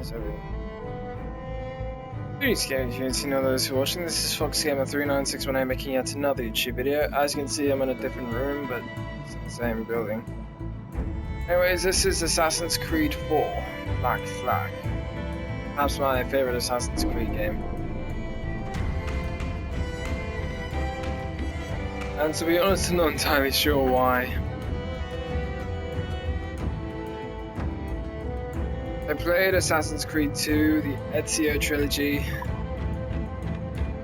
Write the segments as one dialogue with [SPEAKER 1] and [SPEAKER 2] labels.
[SPEAKER 1] So, greetings gaming community and all those who are watching. This is FoxGamer3961A making yet another YouTube video. As you can see, I'm in a different room, but it's in the same building. Anyways, this is Assassin's Creed 4, Black Flag. Perhaps my favorite Assassin's Creed game. And to be honest, I'm not entirely sure why. I played Assassin's Creed 2, the Ezio trilogy.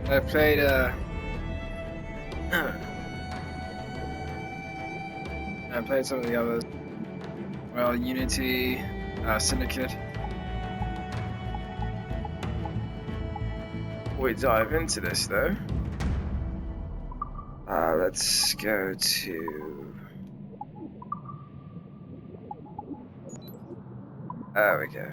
[SPEAKER 1] I played I played some of the others. Well, Unity, Syndicate. Before we dive into this though, let's go to... There we go.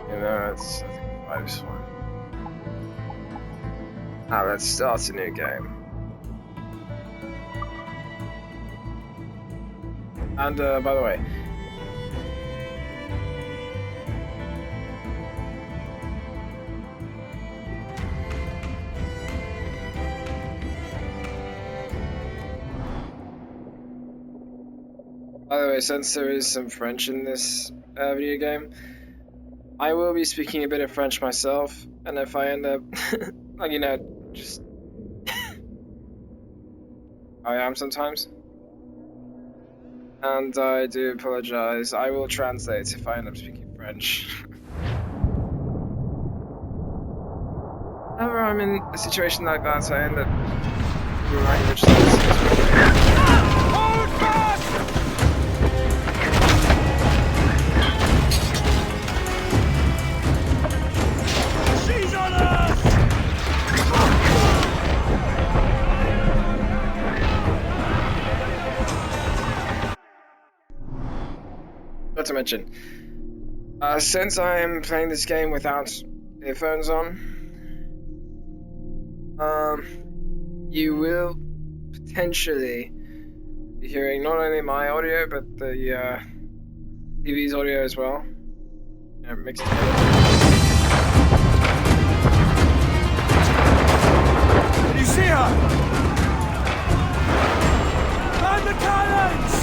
[SPEAKER 1] You know, it's, I think, 5's fine. Let's start a new game. And, by the way, since there is some French in this video game, I will be speaking a bit of French myself, and if I end up, like, you know, just... I am sometimes. And I do apologize. I will translate if I end up speaking French. Whenever I'm in a situation like that, I end up in language Hold fast! She's on us! Not to mention, since I am playing this game without earphones on, you will potentially be hearing not only my audio, but the TV's audio as well, you know, mixed together. Did you see her? Man the cannons!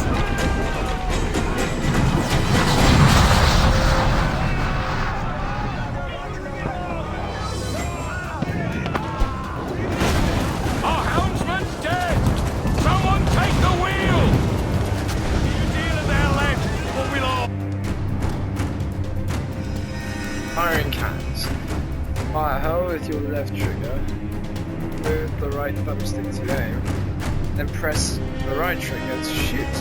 [SPEAKER 1] Firing cannons. Fire her with your left trigger, move the right thumbstick to aim, then press the right trigger to shoot.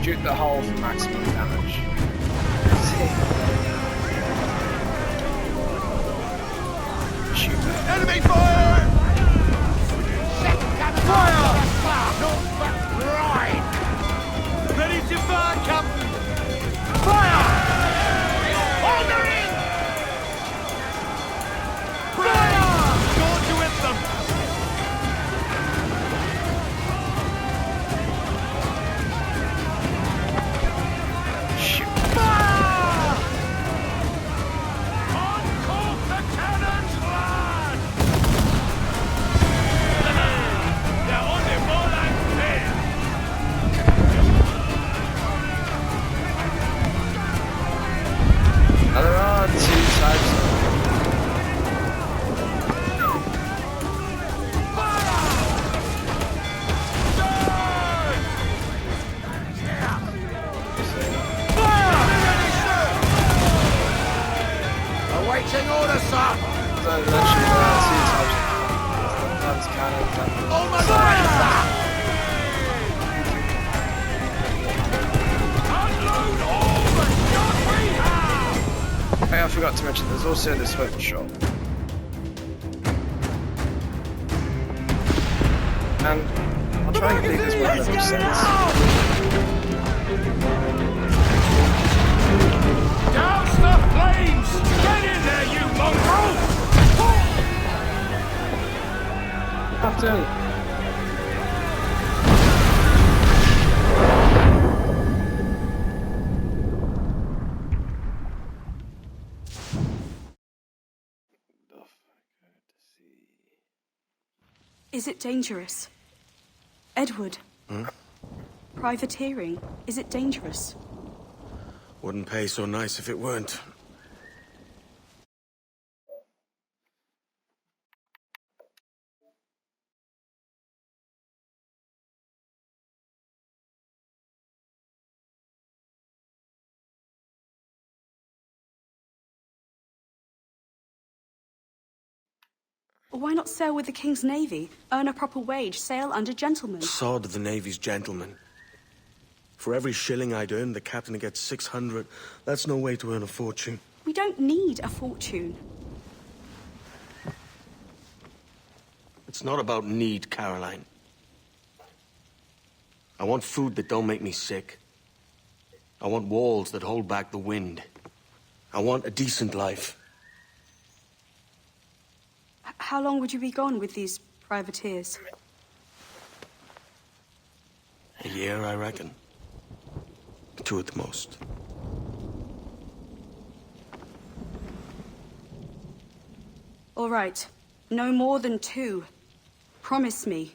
[SPEAKER 1] Shoot the hole for maximum damage. Shoot that. Enemy fire! Fire! Not back right! Ready to fire, Captain! Fire! I forgot to mention there's also this weapon shop. And I'll try and complete this weapon of sense.
[SPEAKER 2] Douse the flames! Get in there, you mongrel!
[SPEAKER 1] Captain!
[SPEAKER 3] Is it dangerous? Edward? Privateering, is it dangerous?
[SPEAKER 4] Wouldn't pay so nice if it weren't.
[SPEAKER 3] Why not sail with the King's Navy? Earn a proper wage, sail under gentlemen.
[SPEAKER 4] Sod the Navy's gentlemen. For every shilling I'd earn, the captain gets 600. That's no way to earn a fortune.
[SPEAKER 3] We don't need a fortune.
[SPEAKER 4] It's not about need, Caroline. I want food that don't make me sick. I want walls that hold back the wind. I want a decent life.
[SPEAKER 3] How long would you be gone with these privateers?
[SPEAKER 4] A year, I reckon. 2 at the most.
[SPEAKER 3] All right. No more than 2. Promise me.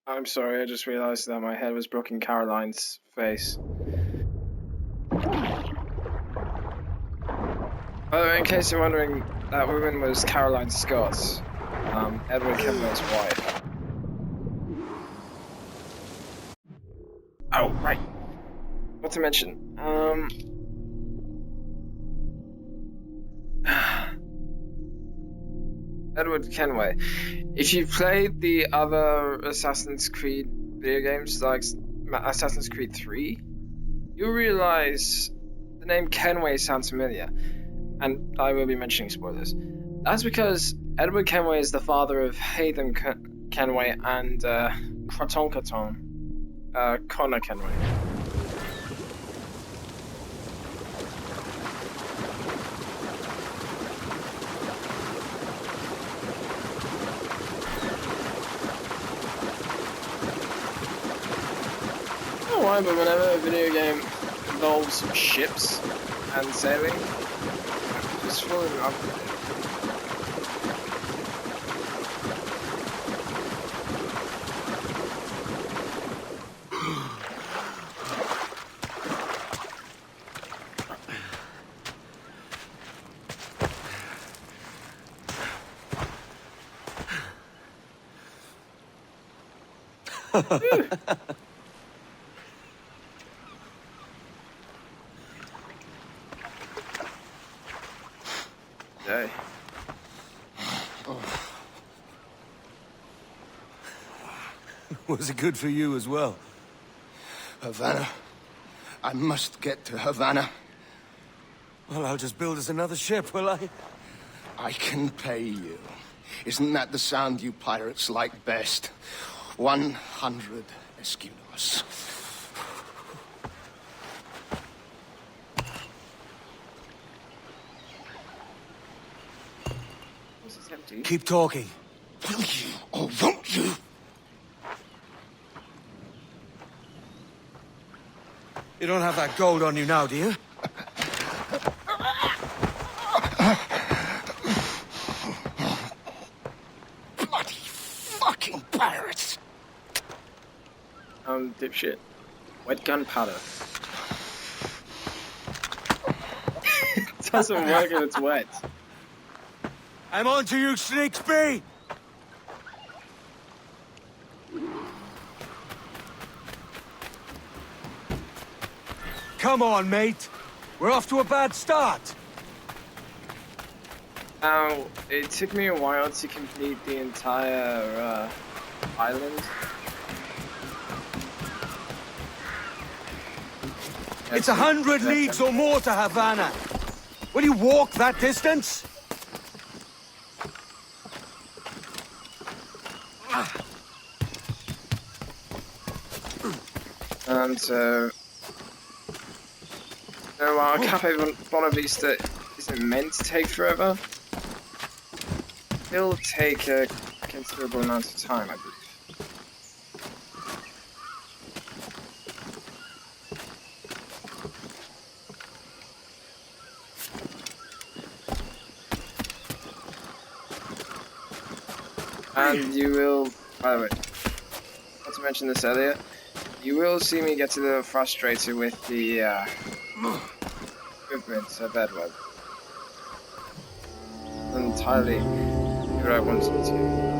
[SPEAKER 1] I'm sorry, I just realized that my head was blocking Caroline's face. In case you're wondering, that woman was Caroline Scott, Edward Kenway's wife. Oh, right. What to mention? Edward Kenway. If you've played the other Assassin's Creed video games, like Assassin's Creed 3, you'll realize the name Kenway sounds familiar. And I will be mentioning spoilers. That's because Edward Kenway is the father of Hayden Kenway and Crotoncaton, Connor Kenway. I don't know why, but whenever a video game involves ships and sailing, I'm just falling in love with it. Day.
[SPEAKER 4] Was it good for you as well?
[SPEAKER 5] Havana. I must get to Havana.
[SPEAKER 4] Well, I'll just build us another ship, will I?
[SPEAKER 5] I can pay you. Isn't that the sound you pirates like best? 100 escudos.
[SPEAKER 1] This is empty.
[SPEAKER 4] Keep talking.
[SPEAKER 5] Will you or won't you?
[SPEAKER 4] You don't have that gold on you now, do you?
[SPEAKER 5] Bloody fucking pirates!
[SPEAKER 1] Dipshit. Wet gunpowder. It doesn't work if it's wet.
[SPEAKER 4] I'm on to you, Sneaksby! Come on, mate. We're off to a bad start.
[SPEAKER 1] Now, it took me a while to complete the entire island.
[SPEAKER 4] It's 100 leagues or more to Havana. Will you walk that distance?
[SPEAKER 1] And so our Cafe Bonavista isn't meant to take forever. It'll take a considerable amount of time, I believe. And you will, by the way, not to mention this earlier, you will see me get a little frustrated with the movements of Edward. Entirely what I wanted to.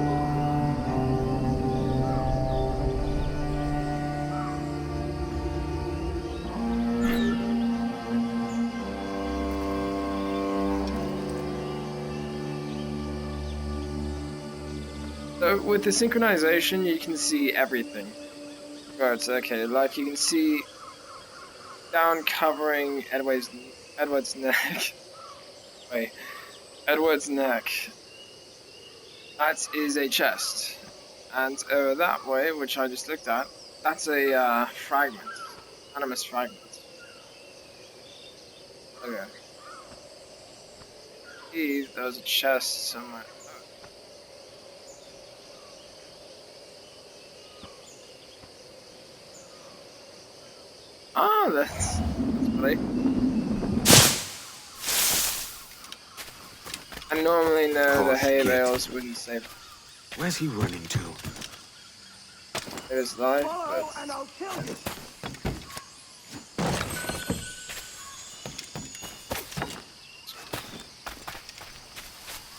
[SPEAKER 1] So with the synchronization, you can see everything. Right, okay, like you can see down covering Edward's neck. Wait, Edward's neck. That is a chest. And over that way, which I just looked at, that's a fragment. Animus fragment. Okay. See, there's a chest somewhere. Oh, that's funny. I normally know the hay bales wouldn't save.
[SPEAKER 4] Where's he running to?
[SPEAKER 1] It is life, but
[SPEAKER 2] and I'll kill you.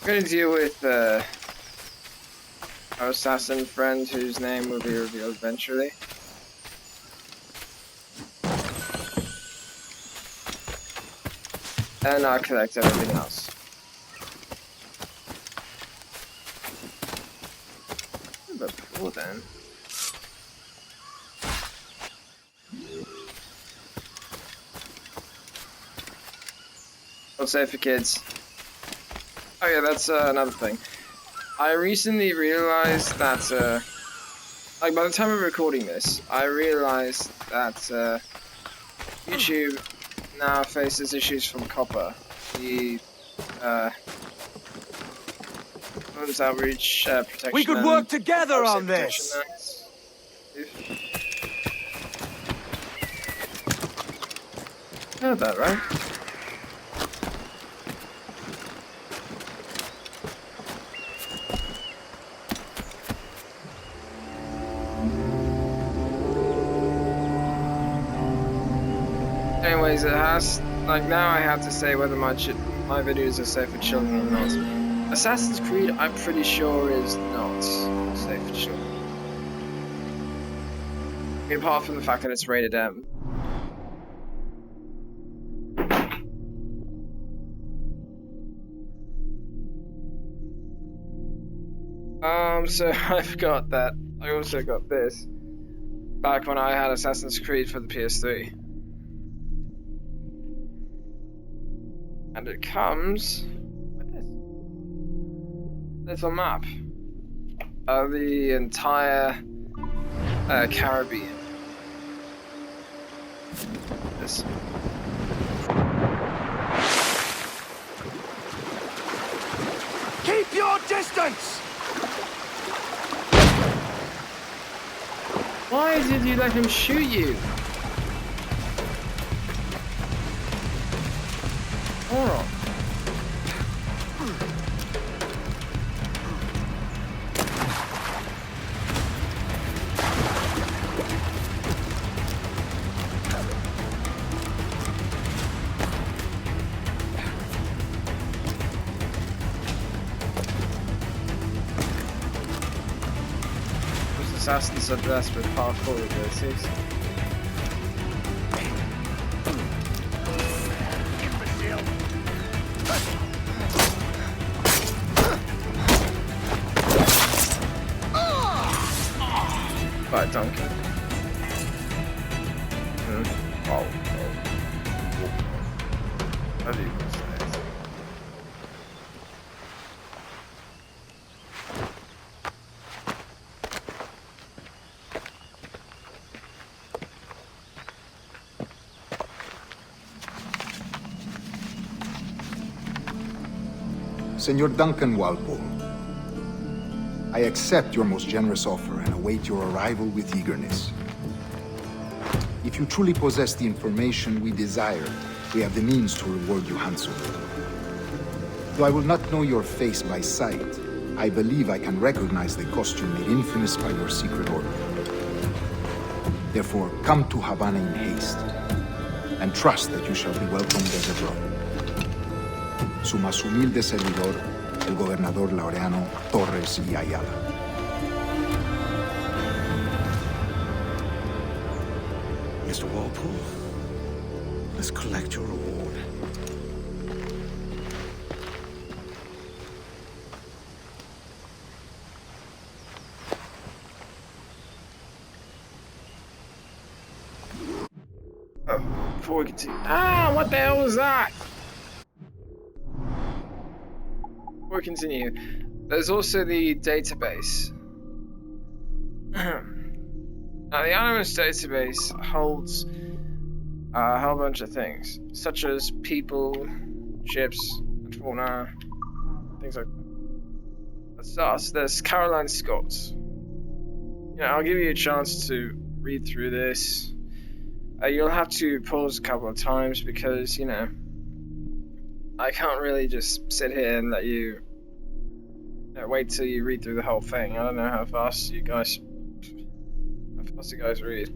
[SPEAKER 1] we're gonna deal with our assassin friend whose name will be revealed eventually. And I'll collect everything else. But before then... What's safe for kids? Oh yeah, that's another thing. I recently realized that, like by the time of recording this, I realized that YouTube now faces issues from Copper. The Women's Outreach Protection.
[SPEAKER 4] We could work together on this.
[SPEAKER 1] Heard that, right? Anyways, it has, like now I have to say whether my videos are safe for children or not. Assassin's Creed, I'm pretty sure is not safe for children. I mean, apart from the fact that it's rated M. So I've got that. I also got this back when I had Assassin's Creed for the PS3. And it comes with this little map of the entire Caribbean. This.
[SPEAKER 2] Keep your distance!
[SPEAKER 1] Why did you let him shoot you? Moron. Assassins are blessed with powerful abilities. Right, Duncan. Oh. How do you say it?
[SPEAKER 6] Senor Duncan Walpole, I accept your most generous offer and await your arrival with eagerness. If you truly possess the information we desire, we have the means to reward you handsomely. Though I will not know your face by sight, I believe I can recognize the costume made infamous by your secret order. Therefore, come to Havana in haste, and trust that you shall be welcomed as a brother. Su más humilde servidor, el gobernador Laureano Torres y Ayala.
[SPEAKER 4] Mr. Walpole, let's collect your reward.
[SPEAKER 1] Before we continue. Ah, what the hell was that? Before we continue, there's also the database. Now, the Anonymous database holds a whole bunch of things, such as people, ships, and fauna, things like that. Let's start. There's Caroline Scott. You know, I'll give you a chance to read through this. You'll have to pause a couple of times because, you know, I can't really just sit here and let you know, wait till you read through the whole thing. I don't know how fast you guys read.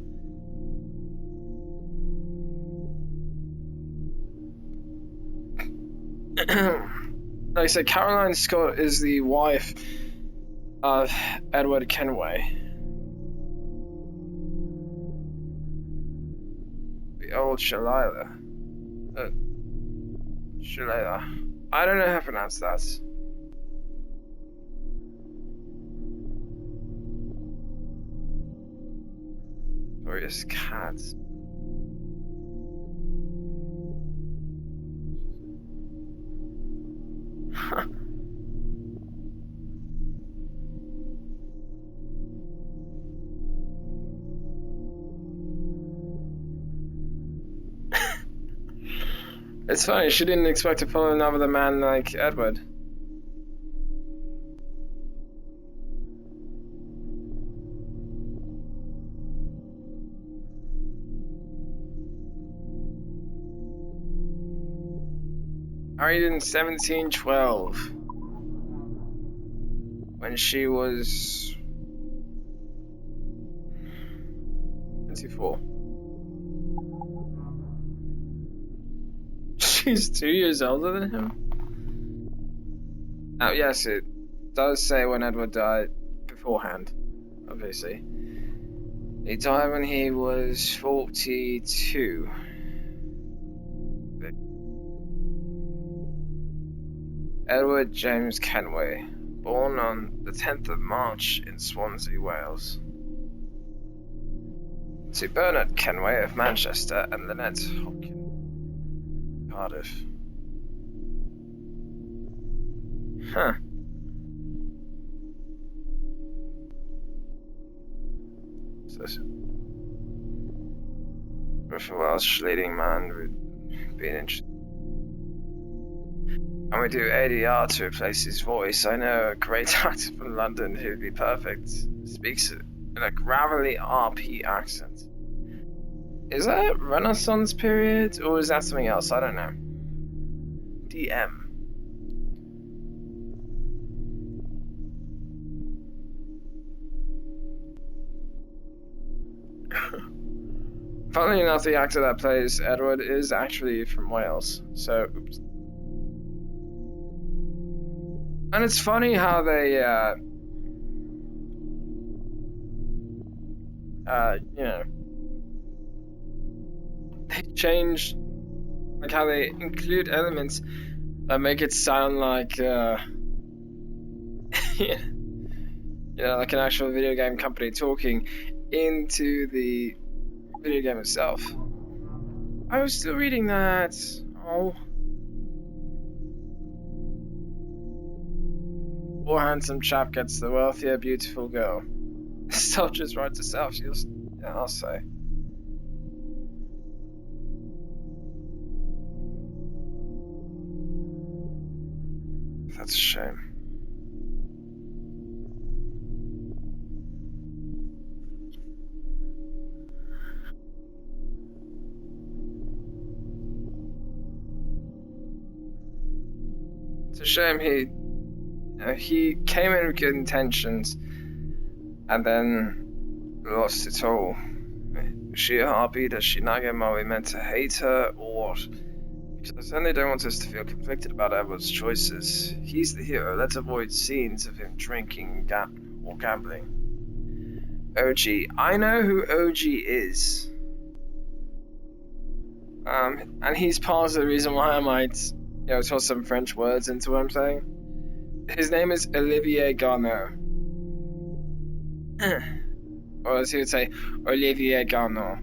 [SPEAKER 1] Like I said, Caroline Scott is the wife of Edward Kenway. The old Shalila. Shalila. I don't know how to pronounce that. Glorious cats. Huh. It's funny, she didn't expect to fall in love with a man like Edward. Married in 1712. When she was 24. She's 2 years older than him? Oh, yes, it does say when Edward died beforehand, obviously. He died when he was 42. Edward James Kenway, born on the 10th of March in Swansea, Wales. To Bernard Kenway of Manchester and Lynette Hopkins, Cardiff. Huh. What's this? If a Welsh leading man would be an interesting. And we do ADR to replace his voice. I know a great actor from London who'd be perfect. Speaks in a gravelly RP accent. Is that Renaissance period or is that something else? I don't know. DM. Funnily enough, the actor that plays Edward is actually from Wales. So, oops. And it's funny how they, you know, they change, like how they include elements that make it sound like, yeah, you know, like an actual video game company talking into the video game itself. I was still reading that. Oh. Poor handsome chap gets the wealthier beautiful girl. Stuff just writes itself, yeah, I'll say. That's a shame. It's a shame he He came in with good intentions and then lost it all. Is she a harpy? Does she Nagam? Are we meant to hate her or what? Because I certainly don't want us to feel conflicted about Edward's choices. He's the hero. Let's avoid scenes of him drinking or gambling. OG. I know who OG is. And he's part of the reason why I might, toss some French words into what I'm saying. His name is Olivier Garneau. Or as he would say, Olivier Garneau.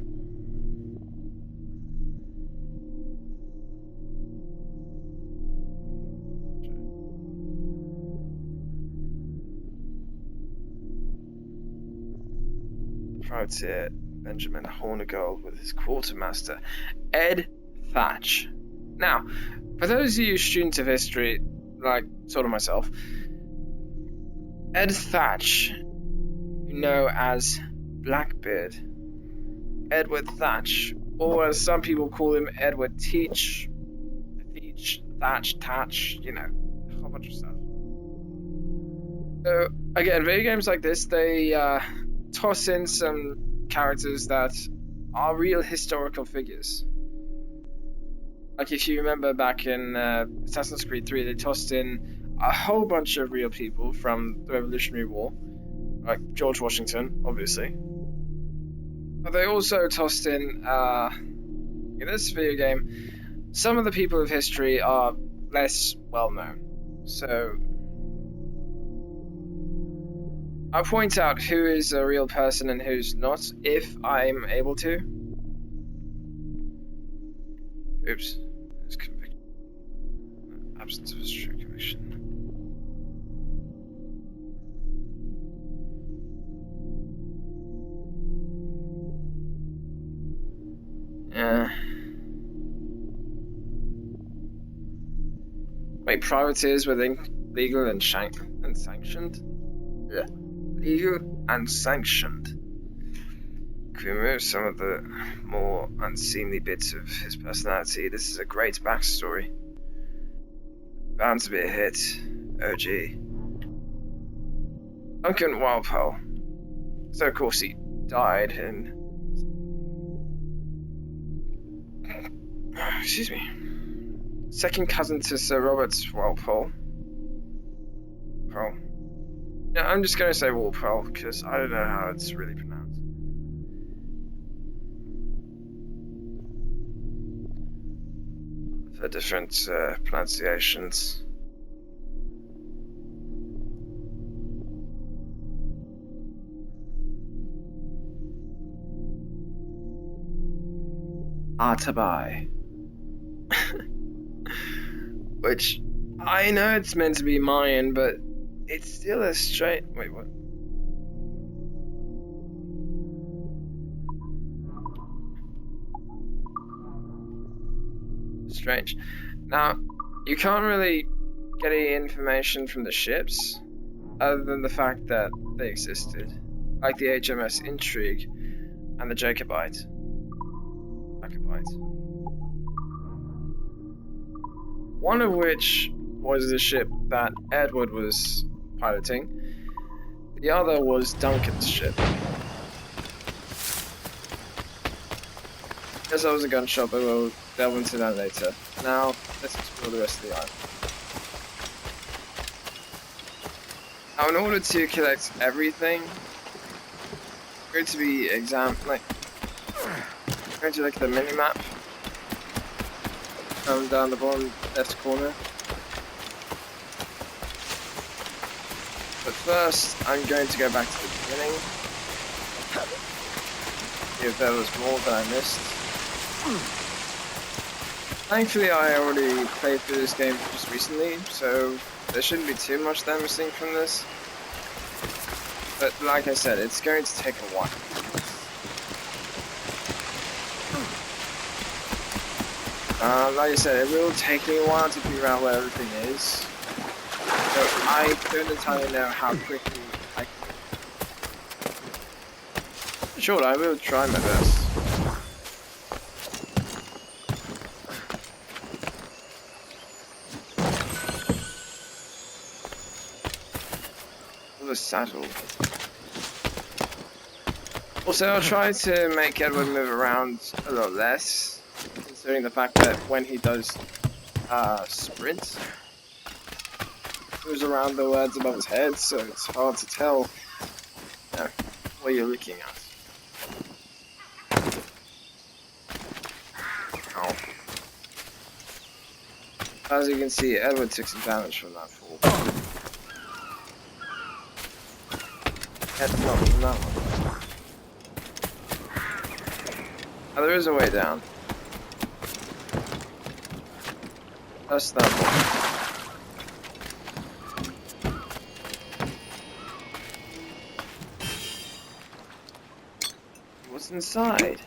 [SPEAKER 1] Privateer Benjamin Hornigold with his quartermaster, Ed Thatch. Now, for those of you students of history, like sort of myself, Ed Thatch, you know as Blackbeard, Edward Thatch, or as some people call him, Edward Thatch, a whole bunch of stuff. So, again, video games like this, they toss in some characters that are real historical figures. Like if you remember back in Assassin's Creed 3, they tossed in a whole bunch of real people from the Revolutionary War, like George Washington, obviously. But they also tossed in this video game, some of the people of history are less well known. So I'll point out who is a real person and who's not, if I'm able to. Oops. It's conviction. Absence of a strict conviction. Yeah. Wait, privateers were legal and sanctioned? Yeah. Legal and sanctioned. Can we remove some of the more unseemly bits of his personality? This is a great backstory. Bound to be a hit. OG. Duncan Walpole. So of course he died in... Excuse me. Second cousin to Sir Robert Walpole. Yeah, I'm just going to say Walpole, because I don't know how it's really pronounced. For different pronunciations. Artabai. Which, I know it's meant to be Mayan, but it's still a straight... Wait, what? Strange. Now, you can't really get any information from the ships, other than the fact that they existed. Like the HMS Intrigue and the Jacobite. One of which was the ship that Edward was piloting. The other was Duncan's ship. As I was a gun shop, I will delve into that later. Now, let's explore the rest of the island. Now, in order to collect everything, I'm going to be going to look at the mini-map. Down the bottom left corner. But first, I'm going to go back to the beginning. See if there was more that I missed. Thankfully, I already played through this game just recently, so there shouldn't be too much that I'm missing from this. But like I said, it's going to take a while. Like I said, it will take me a while to figure out where everything is. So I don't entirely know how quickly I can. Sure, I will try my best. saddle. Also, I'll try to make Edward move around a lot less, considering the fact that when he does sprint, he moves around the words above his head, so it's hard to tell, you know, what you're looking at. Ow. As you can see, Edward took some damage from that fall. That's not from that one. Oh, there is a way down. That's that one. What's inside?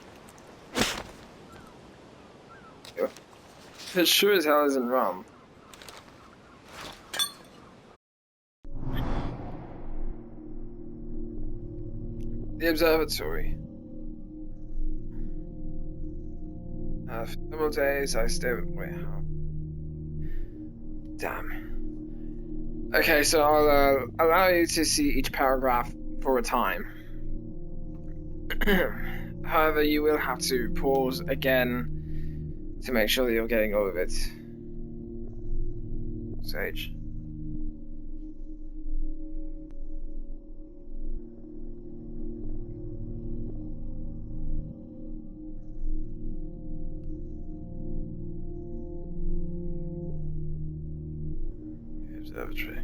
[SPEAKER 1] It sure as hell isn't rum. The observatory. For several days I stayed. Wait, how? Damn. Okay, so I'll allow you to see each paragraph for a time. However, you will have to pause again to make sure that you're getting all of it. Sage. Observatory.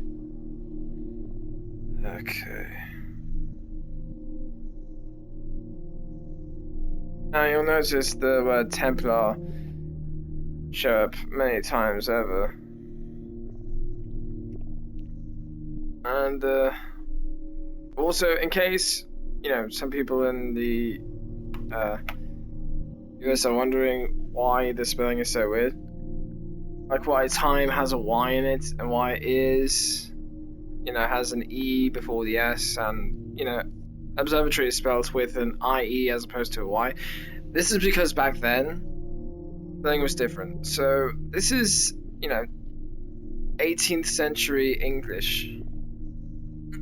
[SPEAKER 1] Okay. Now you'll notice the word Templar show up many times over. And also, in case, you know, some people in the US are wondering why the spelling is so weird. Like why time has a Y in it, and why it is, you know, has an E before the S, and, you know, observatory is spelled with an IE as opposed to a Y. This is because back then, spelling was different. So this is, you know, 18th century English.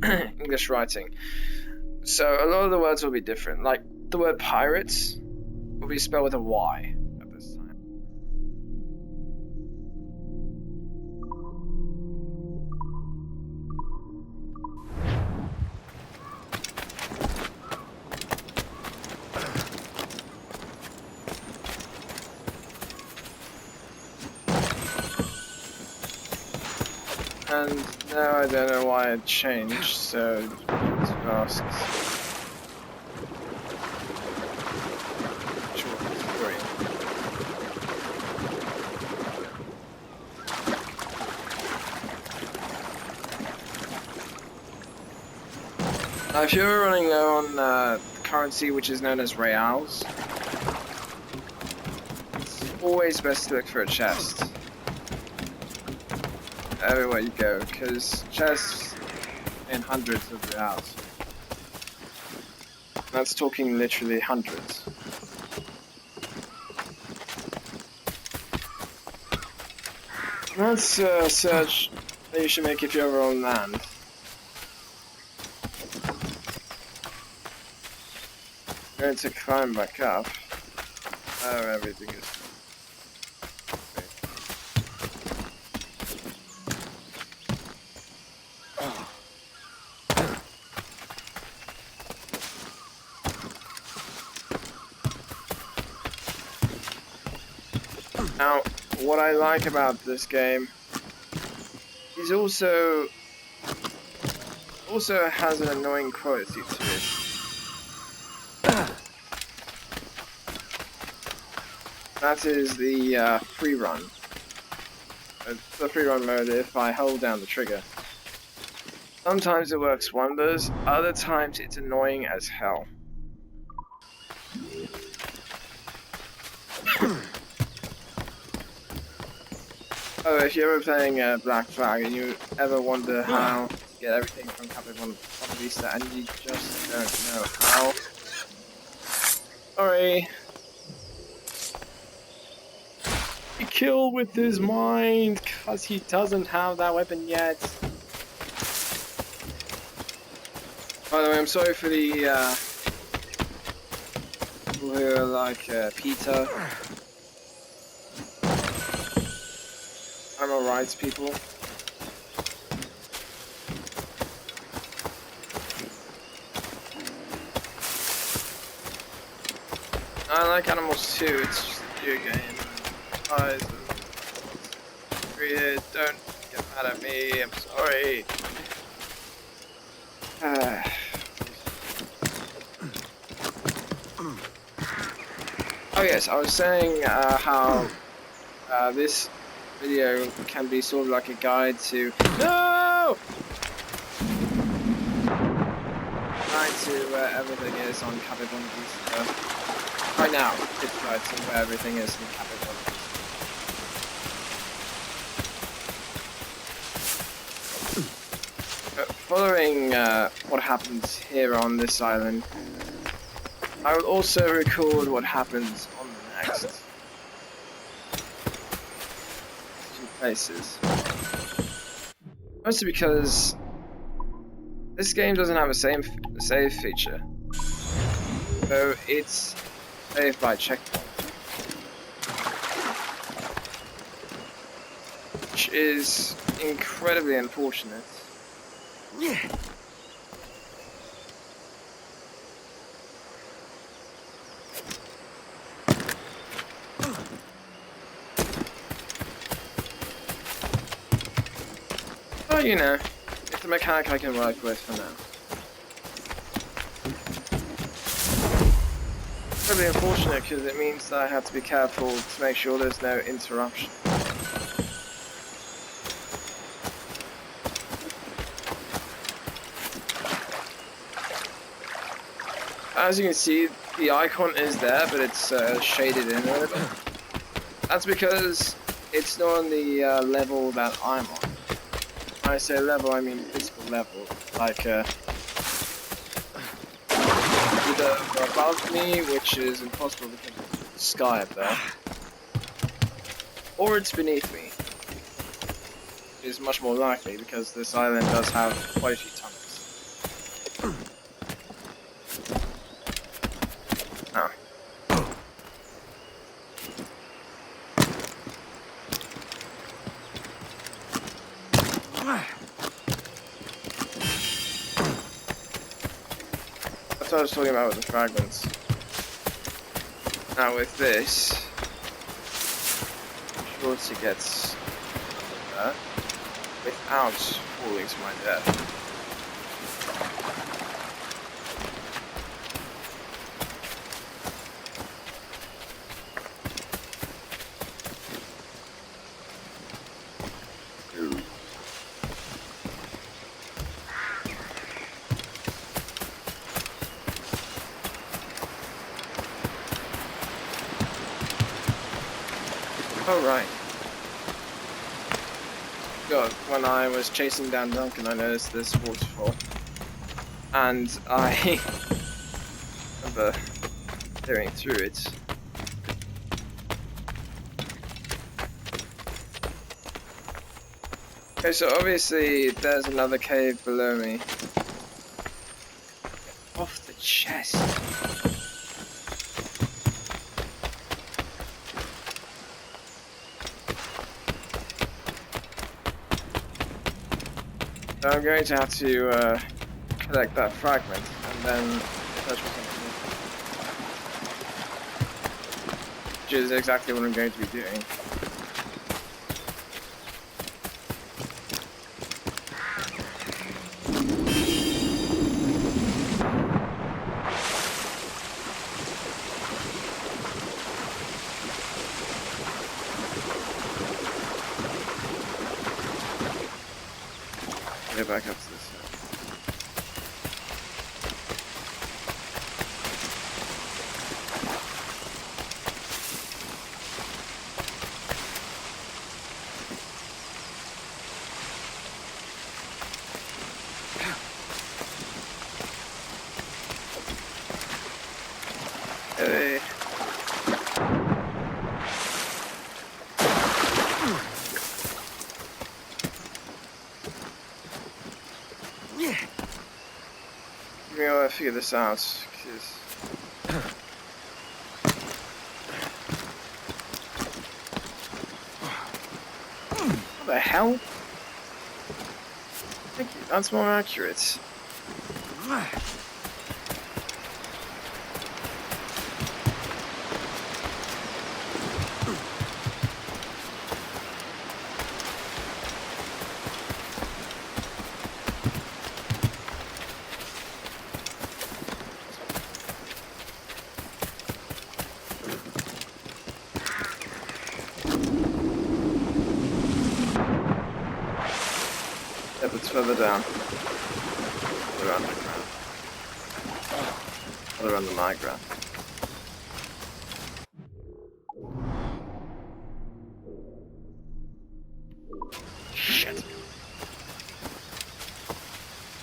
[SPEAKER 1] English writing. So a lot of the words will be different. Like the word pirates will be spelled with a Y at this time. And now I don't know why it changed, so let's ask. Now, if you're running low on currency, which is known as reals, it's always best to look for a chest everywhere you go, because chests in hundreds of reals. That's talking literally hundreds. That's a search that you should make if you're ever on land. Going to climb back up. Oh, everything is. Now, what I like about this game is also has an annoying quality to it. That is the free run. It's the free run mode if I hold down the trigger. Sometimes it works wonders, other times it's annoying as hell. Oh, if you're ever playing Black Flag and you ever wonder how to get everything from Captain Vista and you just don't know how, sorry. He killed with his mind because he doesn't have that weapon yet. By the way, I'm sorry for the people who are like PETA, animal rights people. I like animals too, it's just a video game. Guys, don't get mad at me, I'm sorry. Oh yes, I was saying how this video can be sort of like a guide to where everything is on Capabilities. Right now, it's a guide to where everything is on Capabilities. Following what happens here on this island, I will also record what happens on the next two places. Mostly because this game doesn't have a save feature, so it's saved by checkpoint, which is incredibly unfortunate. Oh, you know, it's a mechanic I can work with for now. Really unfortunate because it means that I have to be careful to make sure there's no interruption. As you can see, the icon is there, but it's shaded in a little bit. That's because it's not on the level that I'm on. When I say level, I mean physical level. Like, either above me, which is impossible because of the sky up there, or it's beneath me, which is much more likely because this island does have quite a few tunnels. Oh. That's what I was talking about with the fragments. Now with this, I'm sure to get there without falling to my death. Oh, right. God, when I was chasing down Duncan, I noticed this waterfall. And I remember peering through it. Okay, so obviously there's another cave below me. Get off the chest. So I'm going to have to collect that fragment and then search for something new. Which is exactly what I'm going to be doing. Get back up to this side. Hey. Give me a way to figure this out, because... What the hell? Thank you, that's more accurate. Yep, it's further down. Further underground. Further under my ground. Shit.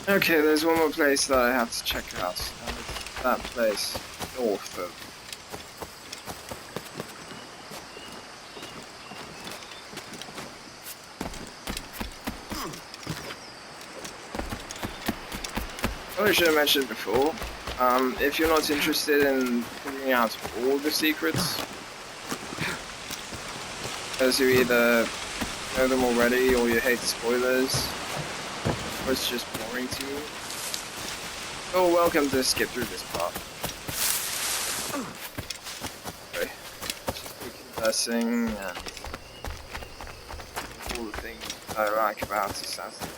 [SPEAKER 1] Okay, there's one more place that I have to check out. And it's that place north of. I should have mentioned before, if you're not interested in figuring out all the secrets, because you either know them already or you hate spoilers, or it's just boring to you, you're welcome to skip through this part. Okay, just be conversing and all the things I like about Assassin's.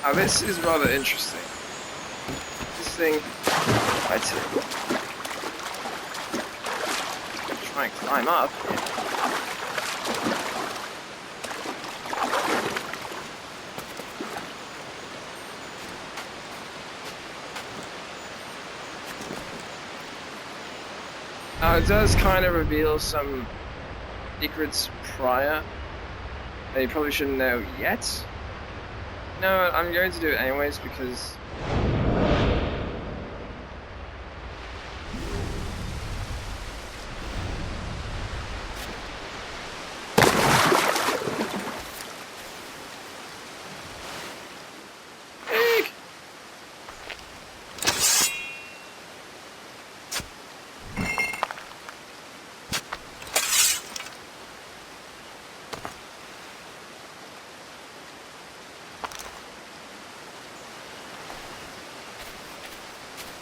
[SPEAKER 1] Now this is rather interesting. This thing, I try and climb up. Now it does kind of reveal some secrets prior that you probably shouldn't know yet. No, I'm going to do it anyways because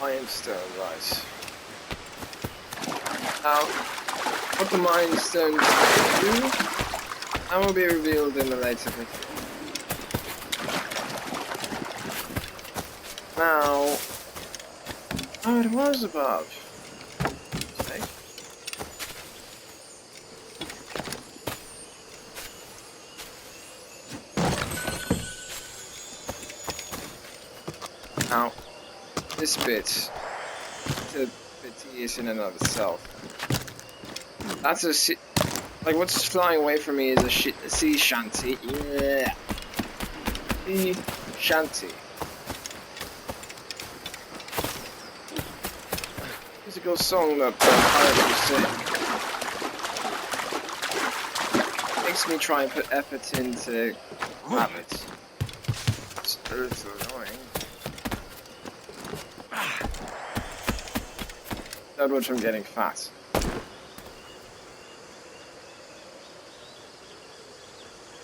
[SPEAKER 1] Mindstone, right. Now, what the Mindstone do, that will be revealed in the later video. Now, oh, it was above. Okay. Now, this bit, it's a bit tedious in and of itself. That's a like what's flying away from me is a sea shanty. Yeah, sea shanty. Musical song that pirates sing. Makes me try and put effort into habits. It's annoying. Third one from getting fat.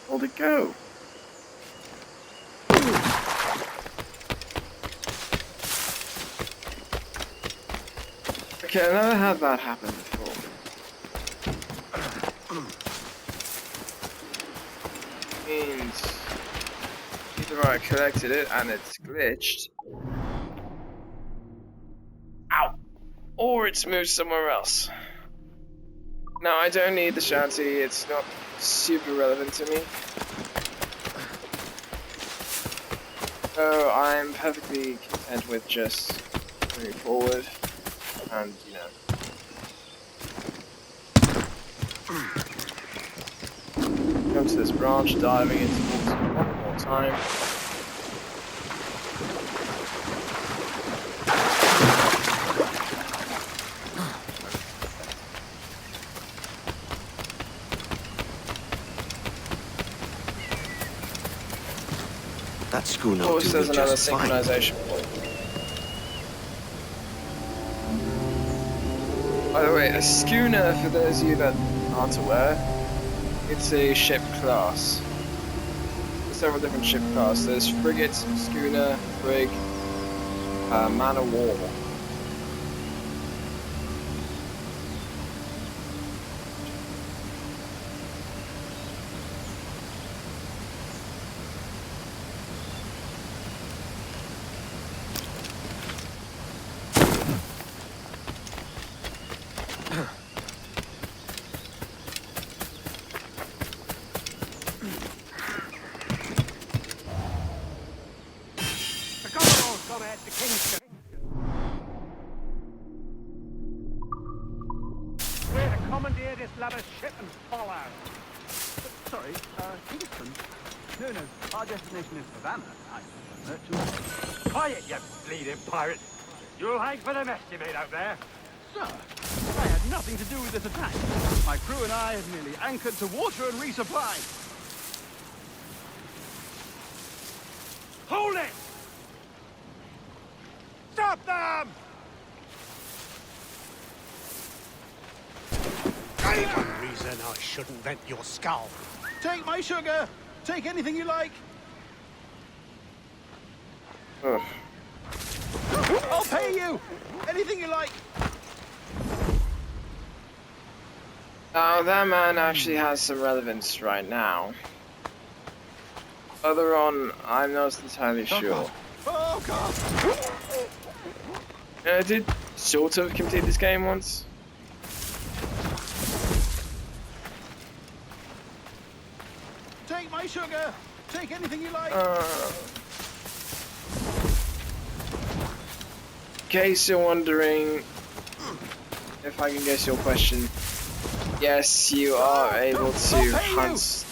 [SPEAKER 1] Where'd it go? Okay, I never had that happen before. Means either I collected it and it's glitched. Ow! Or it's moved somewhere else. No, I don't need the shanty, it's not super relevant to me. So I'm perfectly content with just moving forward and, you know. Come to this branch, diving into water one more time.
[SPEAKER 4] That schooner
[SPEAKER 1] Of
[SPEAKER 4] will
[SPEAKER 1] course,
[SPEAKER 4] do
[SPEAKER 1] there's
[SPEAKER 4] me
[SPEAKER 1] another
[SPEAKER 4] just fine.
[SPEAKER 1] synchronization point. By the way, a schooner, for those of you that aren't aware, it's a ship class. There's several different ship classes. There's frigate, schooner, brig, man of war.
[SPEAKER 2] We're to commandeer this lavish ship and follow.
[SPEAKER 7] Sorry, Kingston? No, our destination is Havana. I'm a merchant.
[SPEAKER 2] Quiet, you bleeding pirate. You'll hang for the mess you made out there.
[SPEAKER 7] Sir, I had nothing to do with this attack. My crew and I have merely anchored to water and resupply.
[SPEAKER 2] Hold it! Stop them!
[SPEAKER 8] One reason I shouldn't vent your skull.
[SPEAKER 7] Take my sugar! Take anything you like!
[SPEAKER 1] Ugh.
[SPEAKER 7] I'll pay you! Anything you like!
[SPEAKER 1] Now, that man actually has some relevance right now. Further on, I'm not entirely sure.
[SPEAKER 7] Oh, God!
[SPEAKER 1] I did sort of complete this game once.
[SPEAKER 7] Take my sugar! Take anything you like!
[SPEAKER 1] In case you're wondering if I can guess your question, yes, you are able to hunt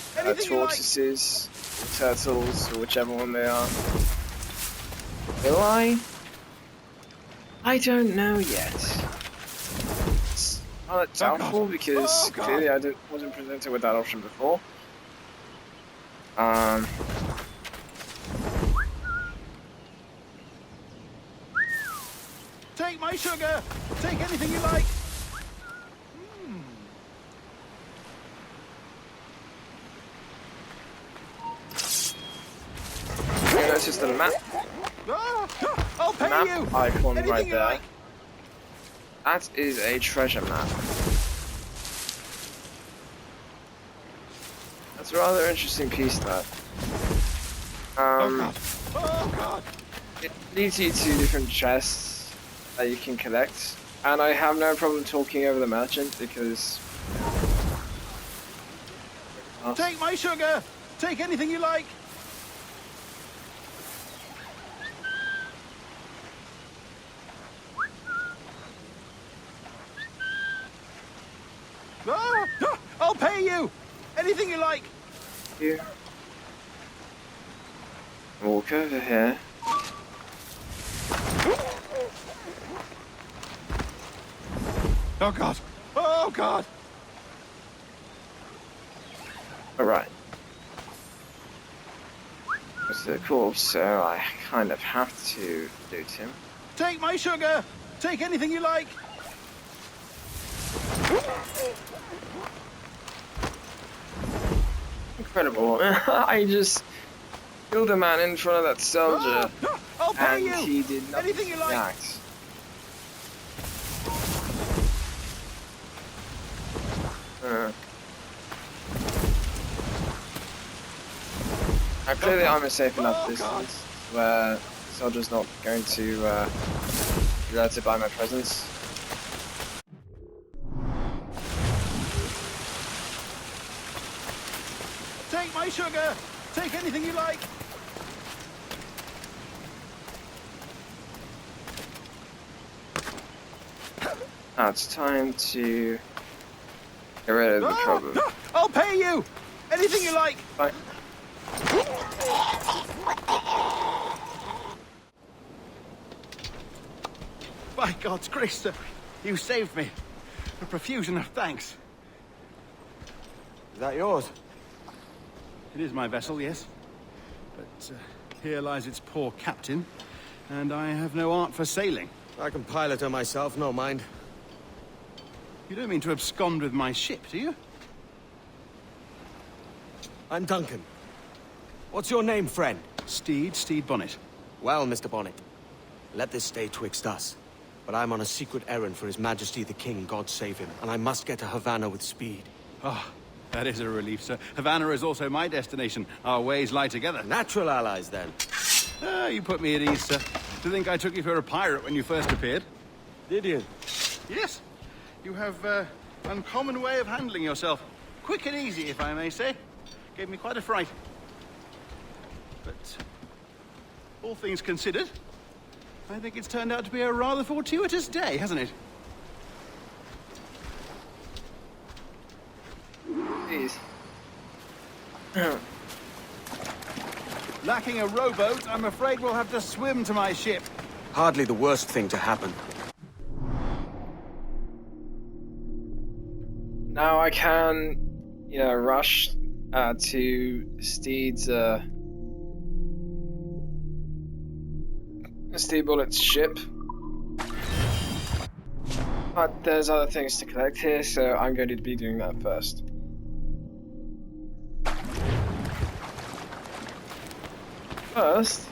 [SPEAKER 1] tortoises, or turtles, or whichever one they are. Will I? I don't know yet. It's doubtful because clearly I wasn't presented with that option before.
[SPEAKER 7] Take my sugar! Take anything you like!
[SPEAKER 1] Okay, that's just a map.
[SPEAKER 7] I'll pay
[SPEAKER 1] Map
[SPEAKER 7] you!
[SPEAKER 1] icon
[SPEAKER 7] Anything
[SPEAKER 1] right
[SPEAKER 7] you
[SPEAKER 1] there.
[SPEAKER 7] like.
[SPEAKER 1] That is a treasure map. That's a rather interesting piece, that.
[SPEAKER 7] Oh, God!
[SPEAKER 1] It leads you to different chests that you can collect, and I have no problem talking over the merchant because.
[SPEAKER 7] Take my sugar! Take anything you like! I'll pay you! Anything you like!
[SPEAKER 1] You walk over here.
[SPEAKER 7] Oh, God! Oh, God!
[SPEAKER 1] Alright. It's the corpse, so I kind of have to loot him.
[SPEAKER 7] Take my sugar! Take anything you like!
[SPEAKER 1] Incredible. I just killed a man in front of that soldier,
[SPEAKER 7] I'll pay
[SPEAKER 1] and
[SPEAKER 7] you!
[SPEAKER 1] he did not
[SPEAKER 7] Anything you like!
[SPEAKER 1] react. Now, clearly I'm a safe enough distance where the soldier's not going to be alerted by my presence.
[SPEAKER 7] Take my sugar! Take anything you like!
[SPEAKER 1] Now it's time to get rid of the problem.
[SPEAKER 7] I'll pay you! Anything you like!
[SPEAKER 1] Bye.
[SPEAKER 7] By God's grace, sir, you saved me. A profusion of thanks.
[SPEAKER 8] Is that yours?
[SPEAKER 7] It is my vessel, yes. But Here lies its poor captain, and I have no art for sailing.
[SPEAKER 4] I can pilot her myself, no mind.
[SPEAKER 7] You don't mean to abscond with my ship, do you?
[SPEAKER 4] I'm Duncan. What's your name, friend?
[SPEAKER 7] Steed Bonnet.
[SPEAKER 4] Well, Mr. Bonnet, let this stay twixt us. But I'm on a secret errand for His Majesty the King, God save him, and I must get to Havana with speed.
[SPEAKER 7] Ah, that is a relief, sir. Havana is also my destination. Our ways lie together.
[SPEAKER 4] Natural allies, then.
[SPEAKER 7] Ah, you put me at ease, sir. To think I took you for a pirate when you first appeared.
[SPEAKER 4] Did you?
[SPEAKER 7] Yes. You have uncommon way of handling yourself. Quick and easy, if I may say. Gave me quite a fright. But all things considered, I think it's turned out to be a rather fortuitous day, hasn't it?
[SPEAKER 1] Please.
[SPEAKER 7] Lacking a rowboat, I'm afraid we'll have to swim to my ship.
[SPEAKER 4] Hardly the worst thing to happen.
[SPEAKER 1] Now I can, rush to Steed Bullet's ship. But there's other things to collect here, so I'm going to be doing that first. First,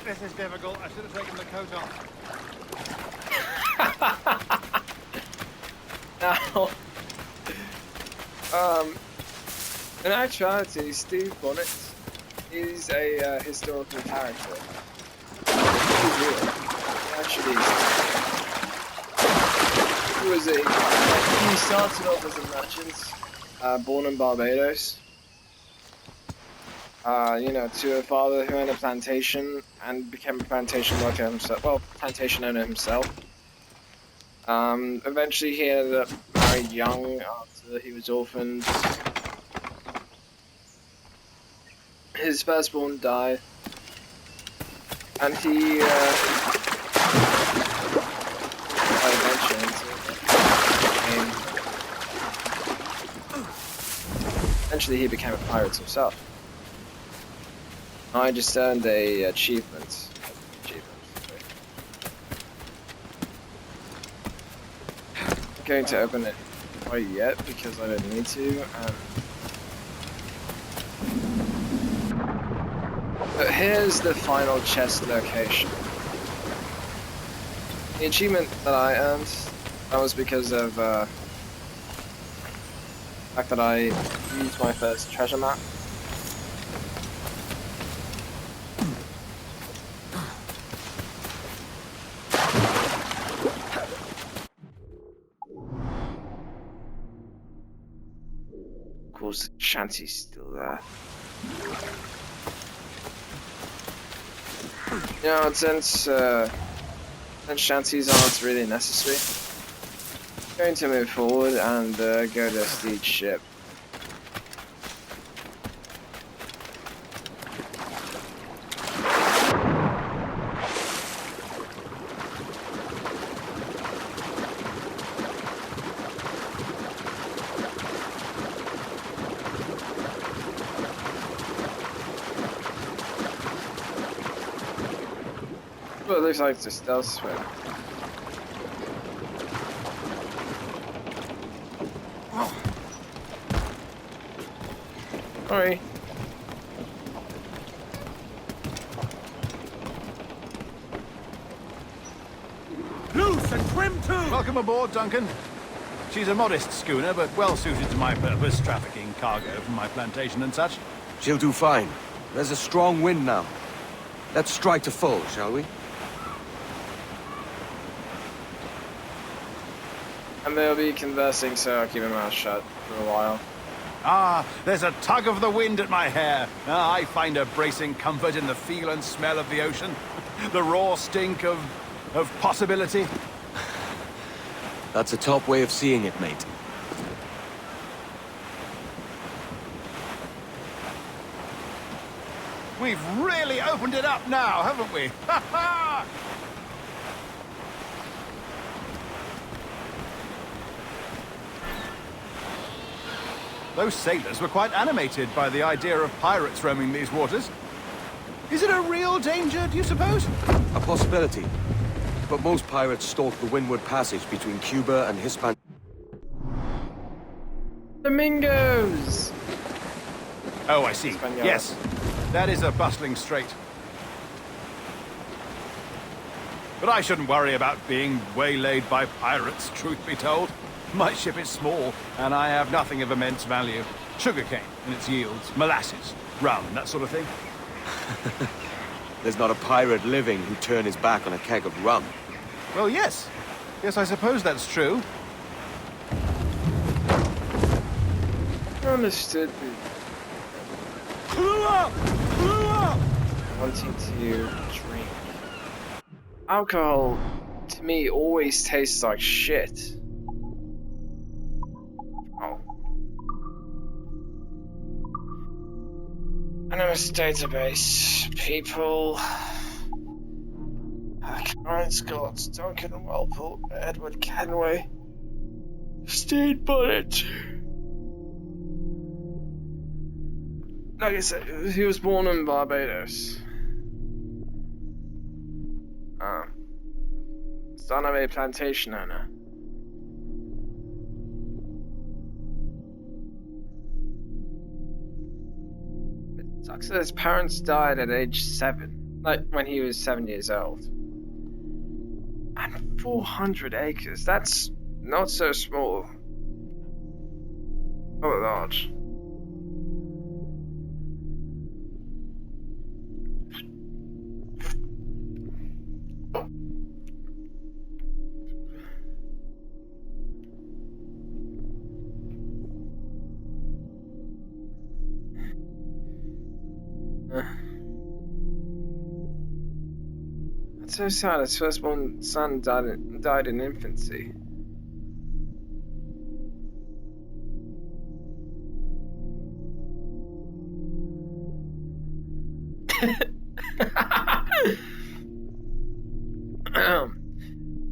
[SPEAKER 7] This is difficult. I should have taken the coat
[SPEAKER 1] off. Now, in actuality, Steve Bonnet is a historical character. He's real. Actually, he started off as a merchant, born in Barbados. To a father who owned a plantation and became a plantation worker himself. Well, plantation owner himself. Eventually he ended up married young after he was orphaned. His firstborn died. And he, eventually he became a pirate himself. I just earned a achievement. I'm going to open it quite yet because I don't need to. But here's the final chest location. The achievement that I earned, that was because of the fact that I used my first treasure map. Of course, the shanty's still there. Since shanties aren't really necessary, I'm going to move forward and go to Steed's ship. Well, it looks like it's a stealth swim. Sorry.
[SPEAKER 7] Loose and trim too! Welcome aboard, Duncan. She's a modest schooner, but well suited to my purpose, trafficking cargo from my plantation and such.
[SPEAKER 4] She'll do fine. There's a strong wind now. Let's strike to full, shall we?
[SPEAKER 1] And they'll be conversing, so I'll keep my mouth shut for a while.
[SPEAKER 7] Ah, there's a tug of the wind at my hair. Ah, I find a bracing comfort in the feel and smell of the ocean. The raw stink of possibility.
[SPEAKER 4] That's a top way of seeing it, mate.
[SPEAKER 7] We've really opened it up now, haven't we? Ha ha! Those sailors were quite animated by the idea of pirates roaming these waters. Is it a real danger, do you suppose?
[SPEAKER 4] A possibility. But most pirates stalk the windward passage between Cuba and Hispan...
[SPEAKER 1] Flamingos!
[SPEAKER 7] Oh, I see.
[SPEAKER 1] Hispaniola.
[SPEAKER 7] Yes, that is a bustling strait. But I shouldn't worry about being waylaid by pirates, truth be told. My ship is small, and I have nothing of immense value. Sugarcane and its yields, molasses, rum, that sort of thing.
[SPEAKER 4] There's not a pirate living who'd turn his back on a keg of rum.
[SPEAKER 7] Well, yes. Yes, I suppose that's true.
[SPEAKER 1] Understood.
[SPEAKER 7] Clue up! Clue up!
[SPEAKER 1] Wanting to drink. Alcohol, to me, always tastes like shit. Oh. Anonymous database. People. Karen Scott, Duncan Walpole, Edward Canway, Stede Bonnet. Like I said, he was born in Barbados. Son of a plantation owner. It sucks that his parents died at age 7, like when he was 7 years old. And 400 acres, that's not so small. Oh large. That's so sad. His firstborn son died in infancy.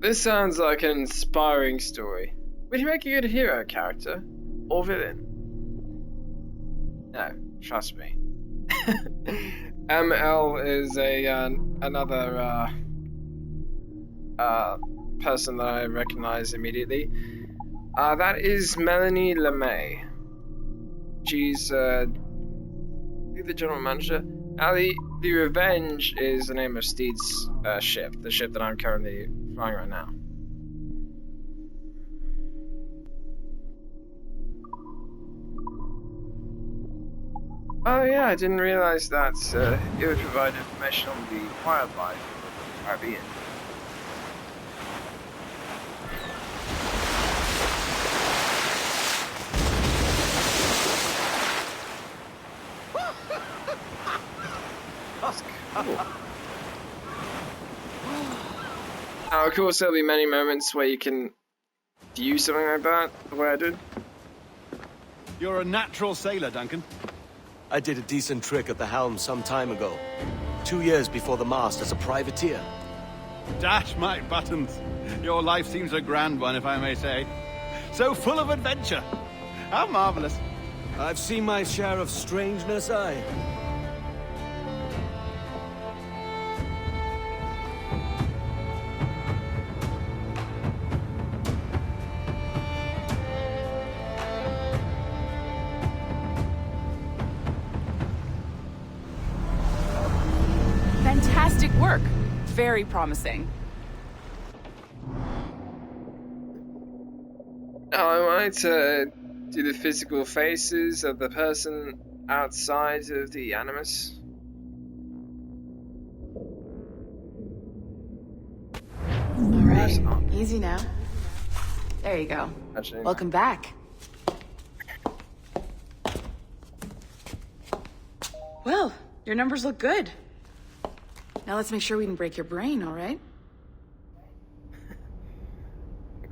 [SPEAKER 1] This sounds like an inspiring story. Would you make a good hero character? Or villain? No, trust me. ML is another person that I recognize immediately. That is Melanie LeMay. She's the general manager. The Revenge is the name of Steed's ship, the ship that I'm currently flying right now. Oh yeah, I didn't realize that it would provide information on the wildlife of the Caribbean. That's cool. Now, of course, there'll be many moments where you can view something like that, the way I did.
[SPEAKER 7] You're a natural sailor, Duncan.
[SPEAKER 4] I did a decent trick at the helm some time ago. 2 years before the mast as a privateer.
[SPEAKER 7] Dash my buttons. Your life seems a grand one, if I may say. So full of adventure. How marvelous.
[SPEAKER 4] I've seen my share of strangeness, aye.
[SPEAKER 9] Fantastic work. Very promising.
[SPEAKER 1] I wanted to do the physical faces of the person outside of the Animus.
[SPEAKER 9] Alright, easy now. There you go.
[SPEAKER 1] Actually,
[SPEAKER 9] Welcome back. Well, your numbers look good. Now let's make sure we can break your brain, alright?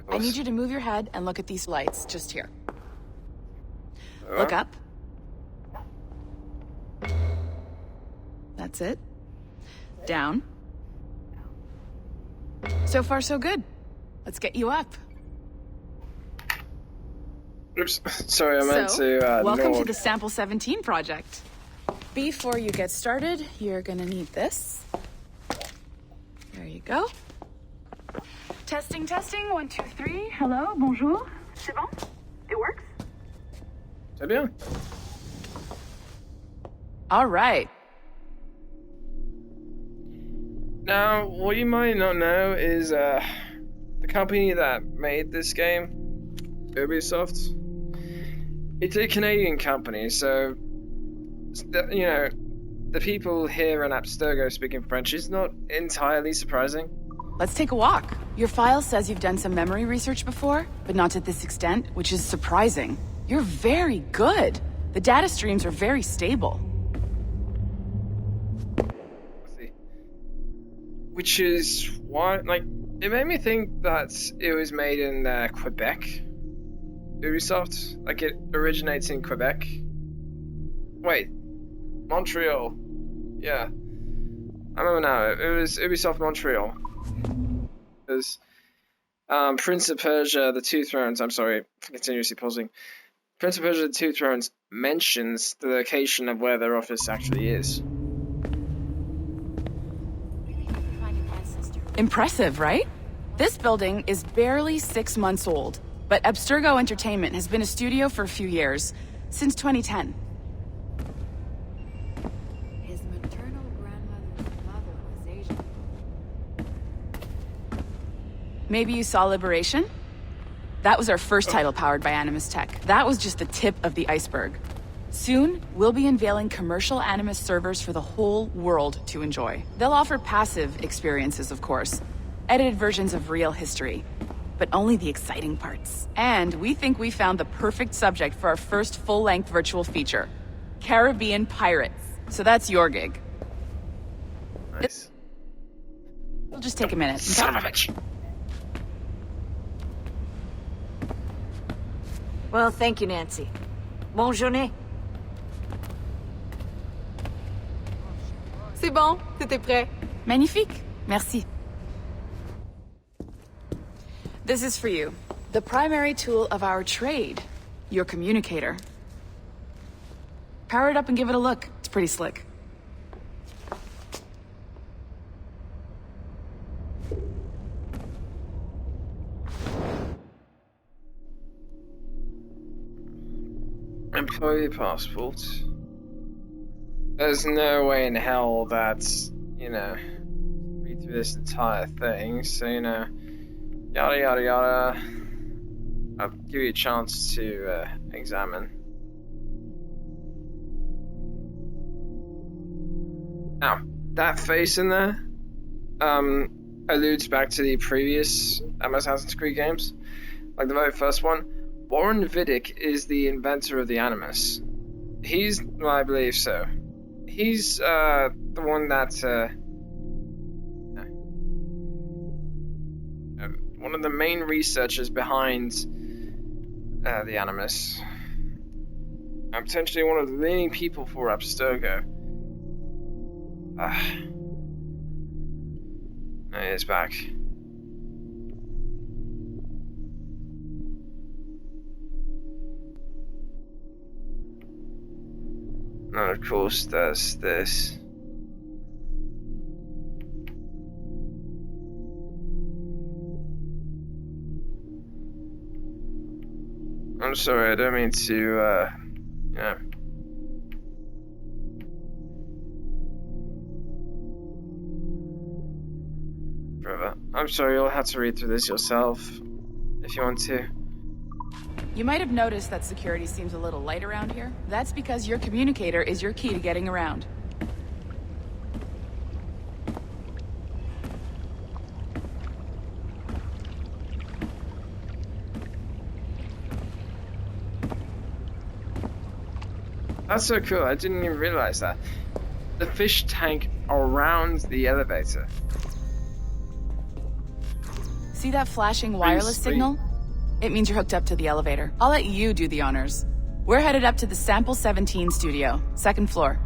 [SPEAKER 9] I need you to move your head and look at these lights just here. Look up. That's it. Down. So far, so good. Let's get you up.
[SPEAKER 1] Oops. Sorry, I meant to.
[SPEAKER 9] Welcome to
[SPEAKER 1] Nord.
[SPEAKER 9] the Sample 17 project. Before you get started, you're gonna need this. There you go. Testing, testing. 1, 2, 3. Hello, bonjour. C'est bon? It works?
[SPEAKER 1] C'est bien.
[SPEAKER 9] All right.
[SPEAKER 1] Now, what you might not know is the company that made this game, Ubisoft, it's a Canadian company, so you know the people here in Abstergo speaking French is not entirely surprising.
[SPEAKER 9] Let's take a walk. Your file says you've done some memory research before, but not to this extent, which is surprising. You're very good. The data streams are very stable.
[SPEAKER 1] Which is why, like, it made me think that it was made in Quebec. Ubisoft, like it originates in Quebec. Wait, Montreal. Yeah, I remember now. It was Ubisoft Montreal. It was Prince of Persia: The Two Thrones. I'm sorry, continuously pausing. Prince of Persia: The Two Thrones mentions the location of where their office actually is.
[SPEAKER 9] Impressive, right? This building is barely 6 months old, but Abstergo Entertainment has been a studio for a few years, since 2010.
[SPEAKER 10] His maternal grandmother's mother was Asian.
[SPEAKER 9] Maybe you saw Liberation? That was our first title powered by Animus Tech. That was just the tip of the iceberg. Soon, we'll be unveiling commercial Animus servers for the whole world to enjoy. They'll offer passive experiences, of course, edited versions of real history, but only the exciting parts. And we think we found the perfect subject for our first full-length virtual feature, Caribbean Pirates. So that's your gig.
[SPEAKER 1] Nice.
[SPEAKER 9] It'll just take a minute.
[SPEAKER 1] Son of a bitch.
[SPEAKER 10] Well, thank you, Nancy. Bonne journée.
[SPEAKER 9] C'est bon, c'était prêt. Magnifique. Merci. This is for you. The primary tool of our trade. Your communicator. Power it up and give it a look. It's pretty slick.
[SPEAKER 1] Employee passport. There's no way in hell that, you know, read through this entire thing, so, you know, yada yada yada. I'll give you a chance to examine. Now, that face in there alludes back to the previous Assassin's Creed games, like the very first one. Warren Vidic is the inventor of the Animus. He's, well, I believe so. He's the one that one of the main researchers behind the Animus, and potentially one of the leading people for Abstergo. He is back. And of course there's this. I'm sorry, I don't mean to, you know. Brother, I'm sorry, you'll have to read through this yourself, if you want to.
[SPEAKER 9] You might have noticed that security seems a little light around here. That's because your communicator is your key to getting around.
[SPEAKER 1] That's so cool, I didn't even realize that. The fish tank around the elevator.
[SPEAKER 9] See that flashing wireless signal? It means you're hooked up to the elevator. I'll let you do the honors. We're headed up to the Sample 17 studio, 2nd floor.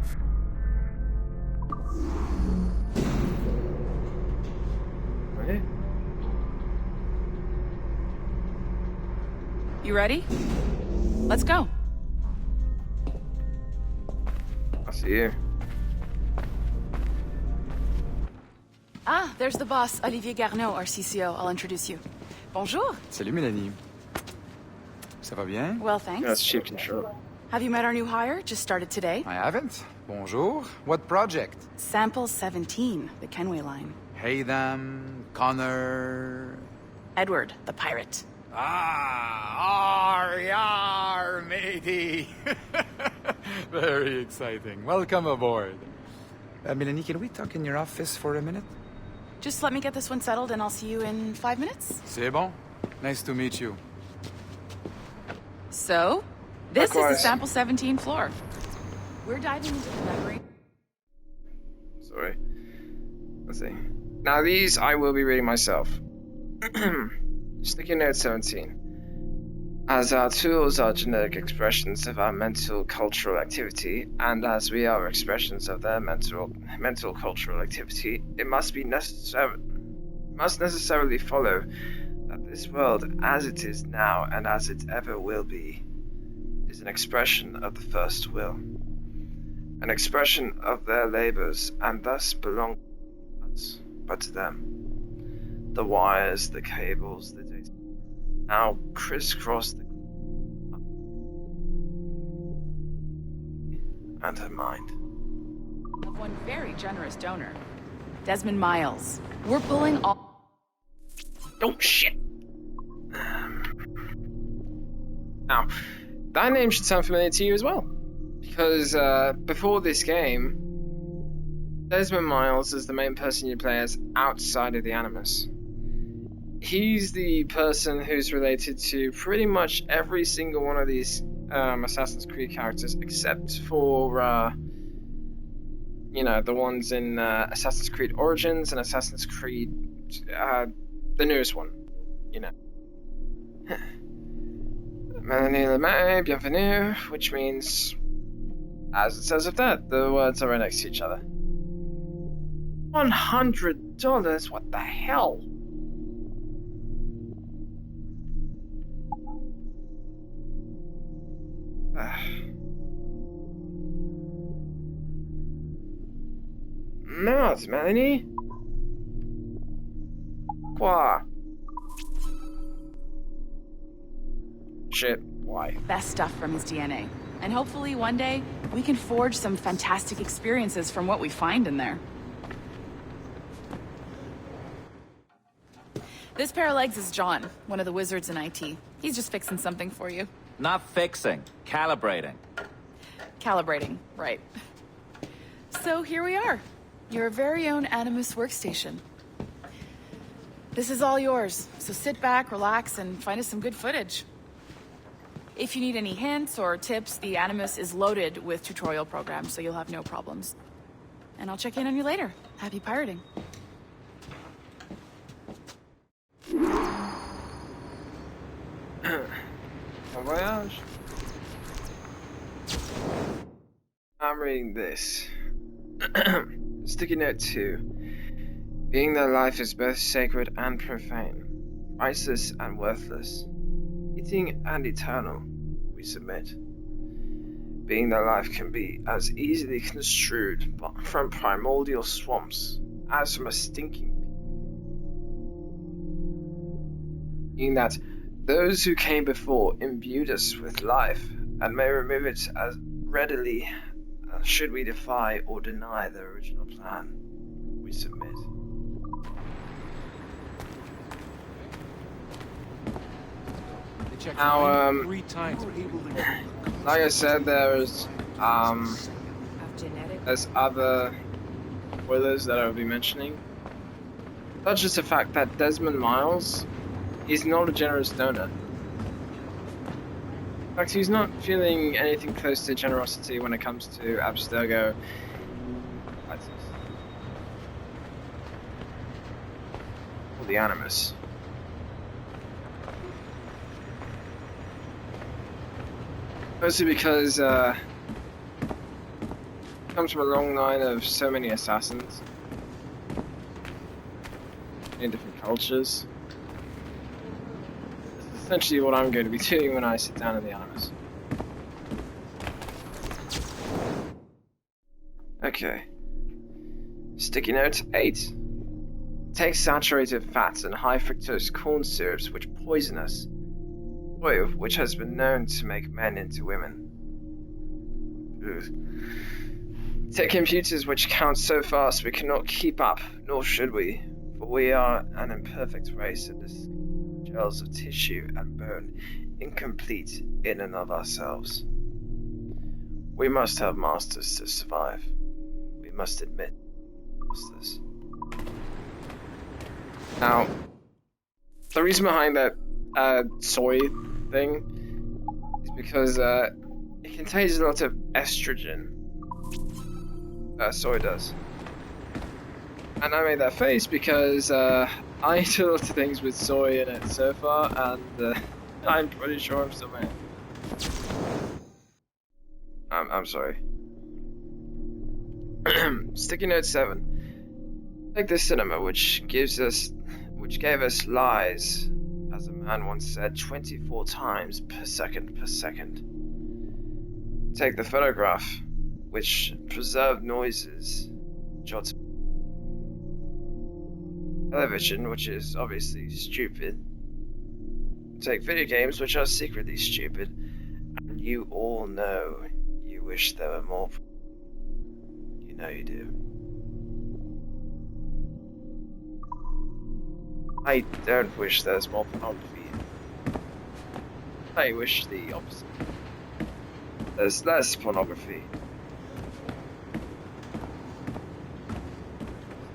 [SPEAKER 1] Okay.
[SPEAKER 9] You ready? Let's go.
[SPEAKER 1] I'll see you.
[SPEAKER 9] Ah, there's the boss, Olivier Garneau, our CCO. I'll introduce you. Bonjour.
[SPEAKER 11] Salut Mélanie. Ça va bien?
[SPEAKER 9] Well, thanks.
[SPEAKER 1] That's cheap control.
[SPEAKER 9] Have you met our new hire? Just started today.
[SPEAKER 11] I haven't. Bonjour. What project?
[SPEAKER 9] Sample 17, the Kenway line.
[SPEAKER 11] Haytham, Connor...
[SPEAKER 9] Edward, the pirate.
[SPEAKER 11] Ah, yar, matey. Very exciting. Welcome aboard. Mélanie, can we talk in your office for a minute?
[SPEAKER 9] Just let me get this one settled and I'll see you in 5 minutes.
[SPEAKER 11] C'est bon. Nice to meet you.
[SPEAKER 9] So, this is the
[SPEAKER 1] Likewise.
[SPEAKER 9] Sample 17 floor. We're diving into the memory.
[SPEAKER 1] Sorry. Let's see. Now these I will be reading myself. Sticky note 17. As our tools are genetic expressions of our mental cultural activity, and as we are expressions of their mental cultural activity, it must necessarily follow that this world, as it is now and as it ever will be, is an expression of the first will, an expression of their labors, and thus belong to us, but to them. The wires, the cables, the data now crisscross the and her mind.
[SPEAKER 9] Of one very generous donor, Desmond Miles. We're pulling all.
[SPEAKER 1] Oh shit! Now, that name should sound familiar to you as well, because before this game, Desmond Miles is the main person you play as outside of the Animus. He's the person who's related to pretty much every single one of these Assassin's Creed characters, except for, you know, the ones in Assassin's Creed Origins and Assassin's Creed, the newest one, you know. Melanie Lemay, bienvenue, which means, as it says of that, the words are right next to each other. $100? What the hell? Merde, Melanie. Quoi? Shit, why?
[SPEAKER 9] Best stuff from his DNA. And hopefully one day, we can forge some fantastic experiences from what we find in there. This pair of legs is John, one of the wizards in IT. He's just fixing something for you.
[SPEAKER 12] Not fixing, calibrating.
[SPEAKER 9] Calibrating, right. So here we are, your very own Animus workstation. This is all yours, so sit back, relax, and find us some good footage. If you need any hints or tips, the Animus is loaded with tutorial programs, so you'll have no problems. And I'll check in on you later. Happy pirating.
[SPEAKER 1] Bon voyage. I'm reading this. Sticky note 2. Being that life is both sacred and profane, priceless and worthless, fleeting and eternal, we submit. Being that life can be as easily construed from primordial swamps as from a stinking pit. Being that those who came before imbued us with life, and may remove it as readily should we defy or deny the original plan, we submit. Now, like I said, there's other spoilers that I'll be mentioning, such as the fact that Desmond Miles is not a generous donor. In fact, he's not feeling anything close to generosity when it comes to Abstergo. Or the Animus. Mostly because it comes from a long line of so many assassins in different cultures. Essentially what I'm going to be doing when I sit down in the Animus. Okay. Sticky note 8. Take saturated fats and high fructose corn syrups which poison us. Oil, which has been known to make men into women. Ugh. Take computers which count so fast we cannot keep up, nor should we, for we are an imperfect race and this gels of tissue and bone, incomplete in and of ourselves. We must have masters to survive. We must admit masters. Now, the reason behind that soy thing is because it contains a lot of estrogen. Soy does. And I made that face because I eat a lot of things with soy in it so far, and I'm pretty sure I'm still mad. I'm sorry. Sticky note 7. Like the cinema, which gave us lies, as a man once said, 24 times per second. Take the photograph, which preserved noises, jots. Television, which is obviously stupid. Take video games, which are secretly stupid, and you all know you wish there were more. You know you do. I don't wish there's more pornography. I wish the opposite. There's less pornography.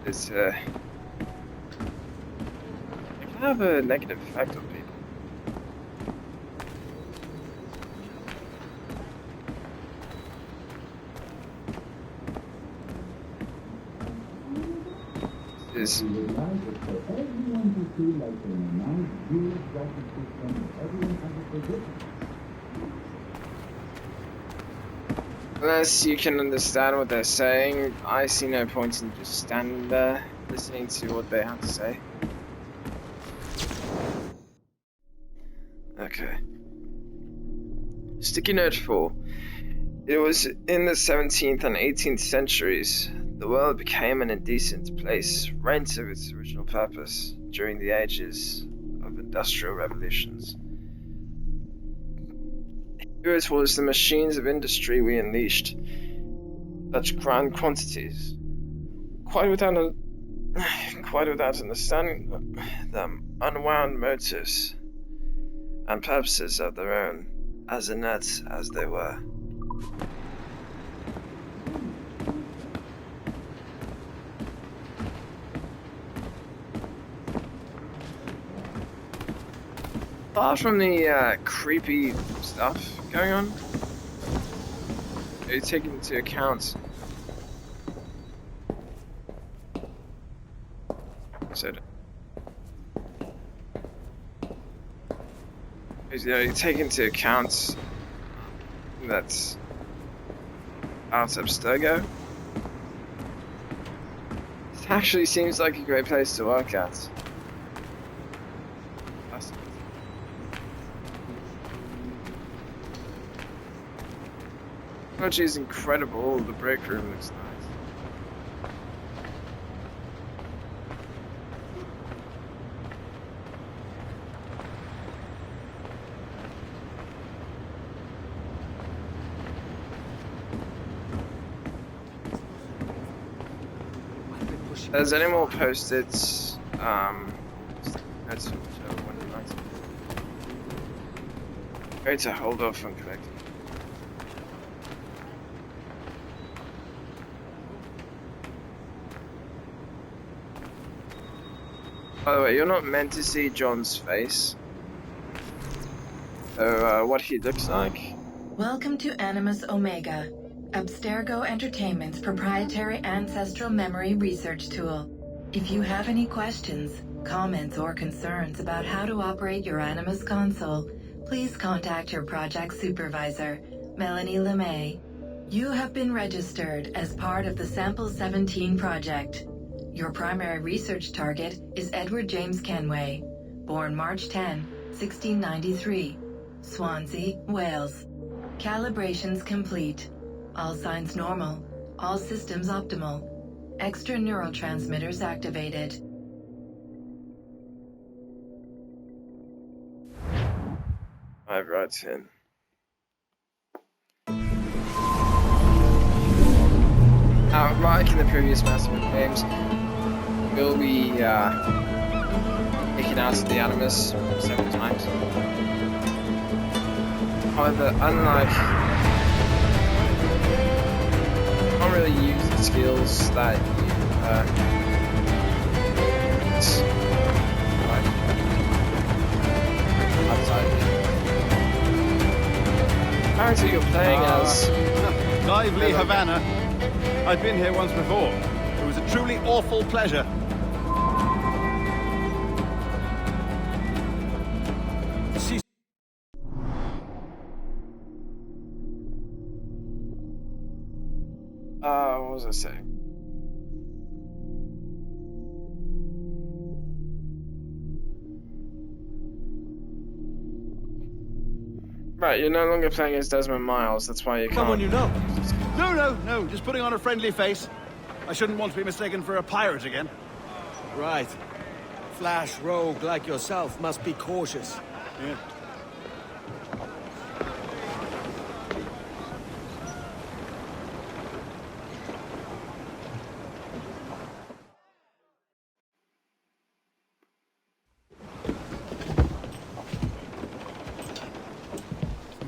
[SPEAKER 1] It's it can have a negative effect on people. Is unless you can understand what they're saying, I see no point in just standing there listening to what they have to say. Okay. Sticky note 4. It was in the 17th and 18th centuries the world became an indecent place, rent of its original purpose during the ages of industrial revolutions. Here it was the machines of industry we unleashed, such grand quantities, quite without understanding them, unwound motives and purposes of their own, as inert as they were. Apart from the creepy stuff going on, you take into account you take into account that Art Abstergo. It actually seems like a great place to work at. Technology is incredible. The break room looks nice. Has any more post-its? That's whichever one you like. Great to hold off on collecting. By the way, you're not meant to see John's face. So, what he looks like.
[SPEAKER 13] Welcome to Animus Omega, Abstergo Entertainment's proprietary ancestral memory research tool. If you have any questions, comments, or concerns about how to operate your Animus console, please contact your project supervisor, Melanie LeMay. You have been registered as part of the Sample 17 project. Your primary research target is Edward James Kenway, born March 10, 1693, Swansea, Wales. Calibrations complete. All signs normal. All systems optimal. Extra neurotransmitters activated.
[SPEAKER 1] I've read in. Like in the previous Mass Effect games, we'll be taken out of the Animus several times. However, unlike, you can't really use the skills that you outside of it. Apparently you're playing as...
[SPEAKER 7] Lively Havana. I've been here once before. It was a truly awful pleasure.
[SPEAKER 1] What was I saying? Right, you're no longer playing as Desmond Miles, that's why you can't...
[SPEAKER 4] Someone you know.
[SPEAKER 7] No, just putting on a friendly face. I shouldn't want to be mistaken for a pirate again.
[SPEAKER 4] Right. Flash rogue like yourself must be cautious.
[SPEAKER 7] Yeah.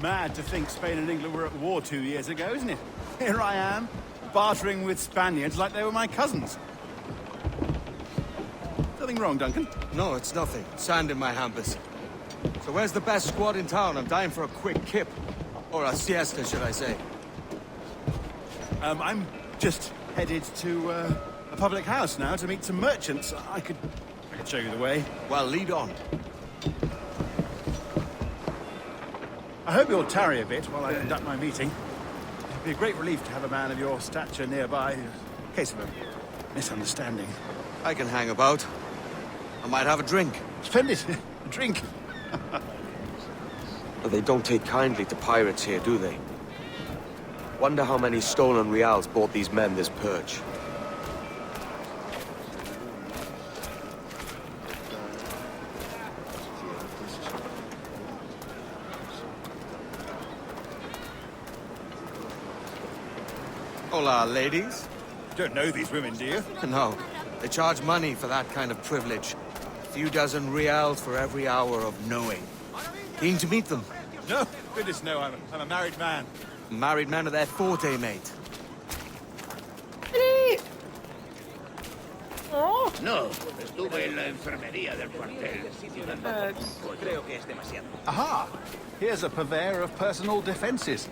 [SPEAKER 7] Mad to think Spain and England were at war 2 years ago, isn't it? Here I am, bartering with Spaniards like they were my cousins. Nothing wrong, Duncan?
[SPEAKER 4] No, it's nothing. Sand in my hampers. So where's the best squad in town? I'm dying for a quick kip. Or a siesta, should I say.
[SPEAKER 7] I'm just headed to a public house now to meet some merchants. I could show you the way.
[SPEAKER 4] Well, lead on.
[SPEAKER 7] I hope you'll tarry a bit while I conduct my meeting. It'd be a great relief to have a man of your stature nearby, in case of a misunderstanding.
[SPEAKER 4] I can hang about. I might have a drink.
[SPEAKER 7] Splendid. A drink.
[SPEAKER 4] But they don't take kindly to pirates here, do they? Wonder how many stolen reals bought these men this perch. Hola, ladies.
[SPEAKER 7] Don't know these women, do you?
[SPEAKER 4] No. They charge money for that kind of privilege. A few dozen reals for every hour of knowing. Keen to meet them?
[SPEAKER 7] No, goodness no, I'm a married man.
[SPEAKER 4] Married men are their forte, mate.
[SPEAKER 8] No, estuve en la enfermería del cuartel. Creo que es demasiado.
[SPEAKER 7] Aha! Here's a purveyor of personal defenses.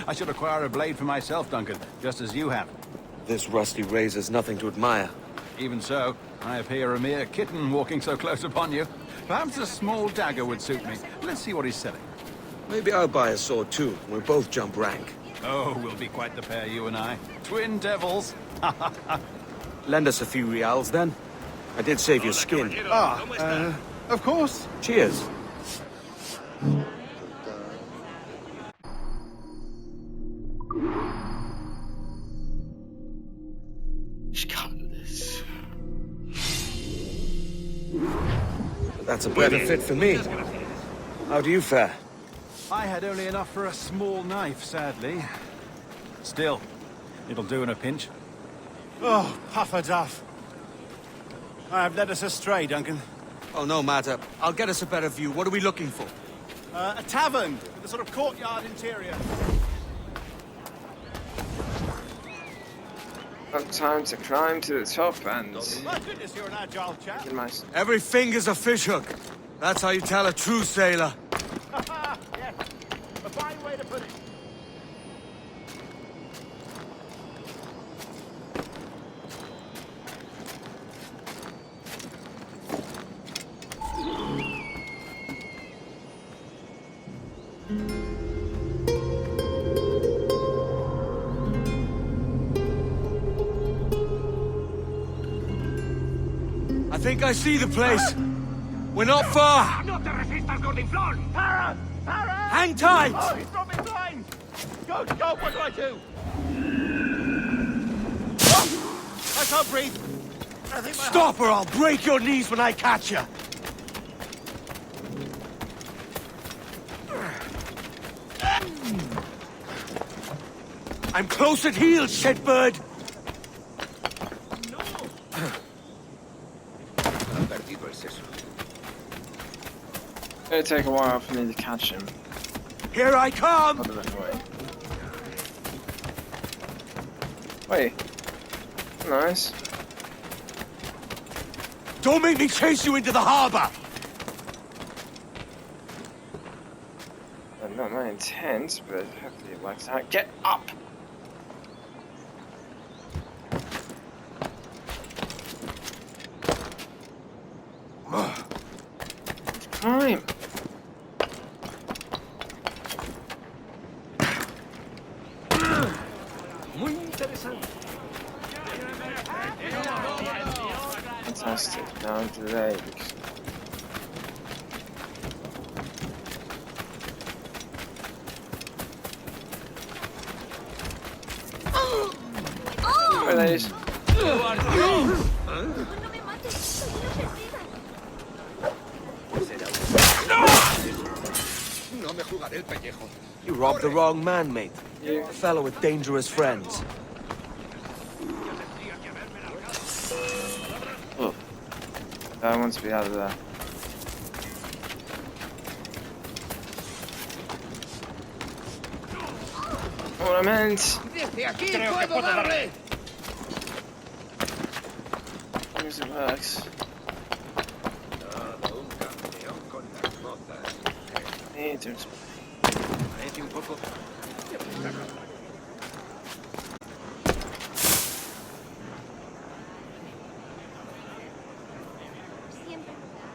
[SPEAKER 7] I should acquire a blade for myself, Duncan, just as you have.
[SPEAKER 4] This rusty razor's nothing to admire.
[SPEAKER 7] Even so, I appear a mere kitten walking so close upon you. Perhaps a small dagger would suit me. Let's see what he's selling.
[SPEAKER 4] Maybe I'll buy a sword too. We'll both jump rank.
[SPEAKER 7] Oh, we'll be quite the pair, you and I. Twin devils.
[SPEAKER 4] Lend us a few reals, then. I did save your skin.
[SPEAKER 7] Of course.
[SPEAKER 4] Cheers. That's a better fit for me. How do you fare?
[SPEAKER 7] I had only enough for a small knife, sadly. Still, it'll do in a pinch. Oh, puffer duff. I've led us astray, Duncan.
[SPEAKER 4] Oh, no matter. I'll get us a better view. What are we looking for?
[SPEAKER 7] A tavern with a sort of courtyard interior.
[SPEAKER 1] Not time to climb to the top and...
[SPEAKER 7] My goodness, you're an agile chap.
[SPEAKER 4] Every finger's a fishhook. That's how you tell a true sailor.
[SPEAKER 7] Yes, a fine way to put it.
[SPEAKER 4] I think I see the place. We're not far.
[SPEAKER 8] No te resistas, gordinflón.
[SPEAKER 7] Para! Para!
[SPEAKER 4] Hang tight.
[SPEAKER 7] Oh, he's dropping blind. Go, what do I do? I can't breathe. I think my
[SPEAKER 4] Stop or I'll break your knees when I catch you! I'm close at heel, shitbird!
[SPEAKER 1] It'll take a while for me to catch him.
[SPEAKER 4] Here I come!
[SPEAKER 1] Out of the way. Wait. Nice.
[SPEAKER 4] Don't make me chase you into the harbor!
[SPEAKER 1] Not my intent, but hopefully it works out. Get up! Climb! Fantastic. Now I'm delayed. Where are these?
[SPEAKER 4] You robbed the wrong man, mate.
[SPEAKER 1] You.
[SPEAKER 4] A fellow with dangerous friends.
[SPEAKER 1] Oh. I want to be out of there. What I meant. As long as it works. Hey, there's...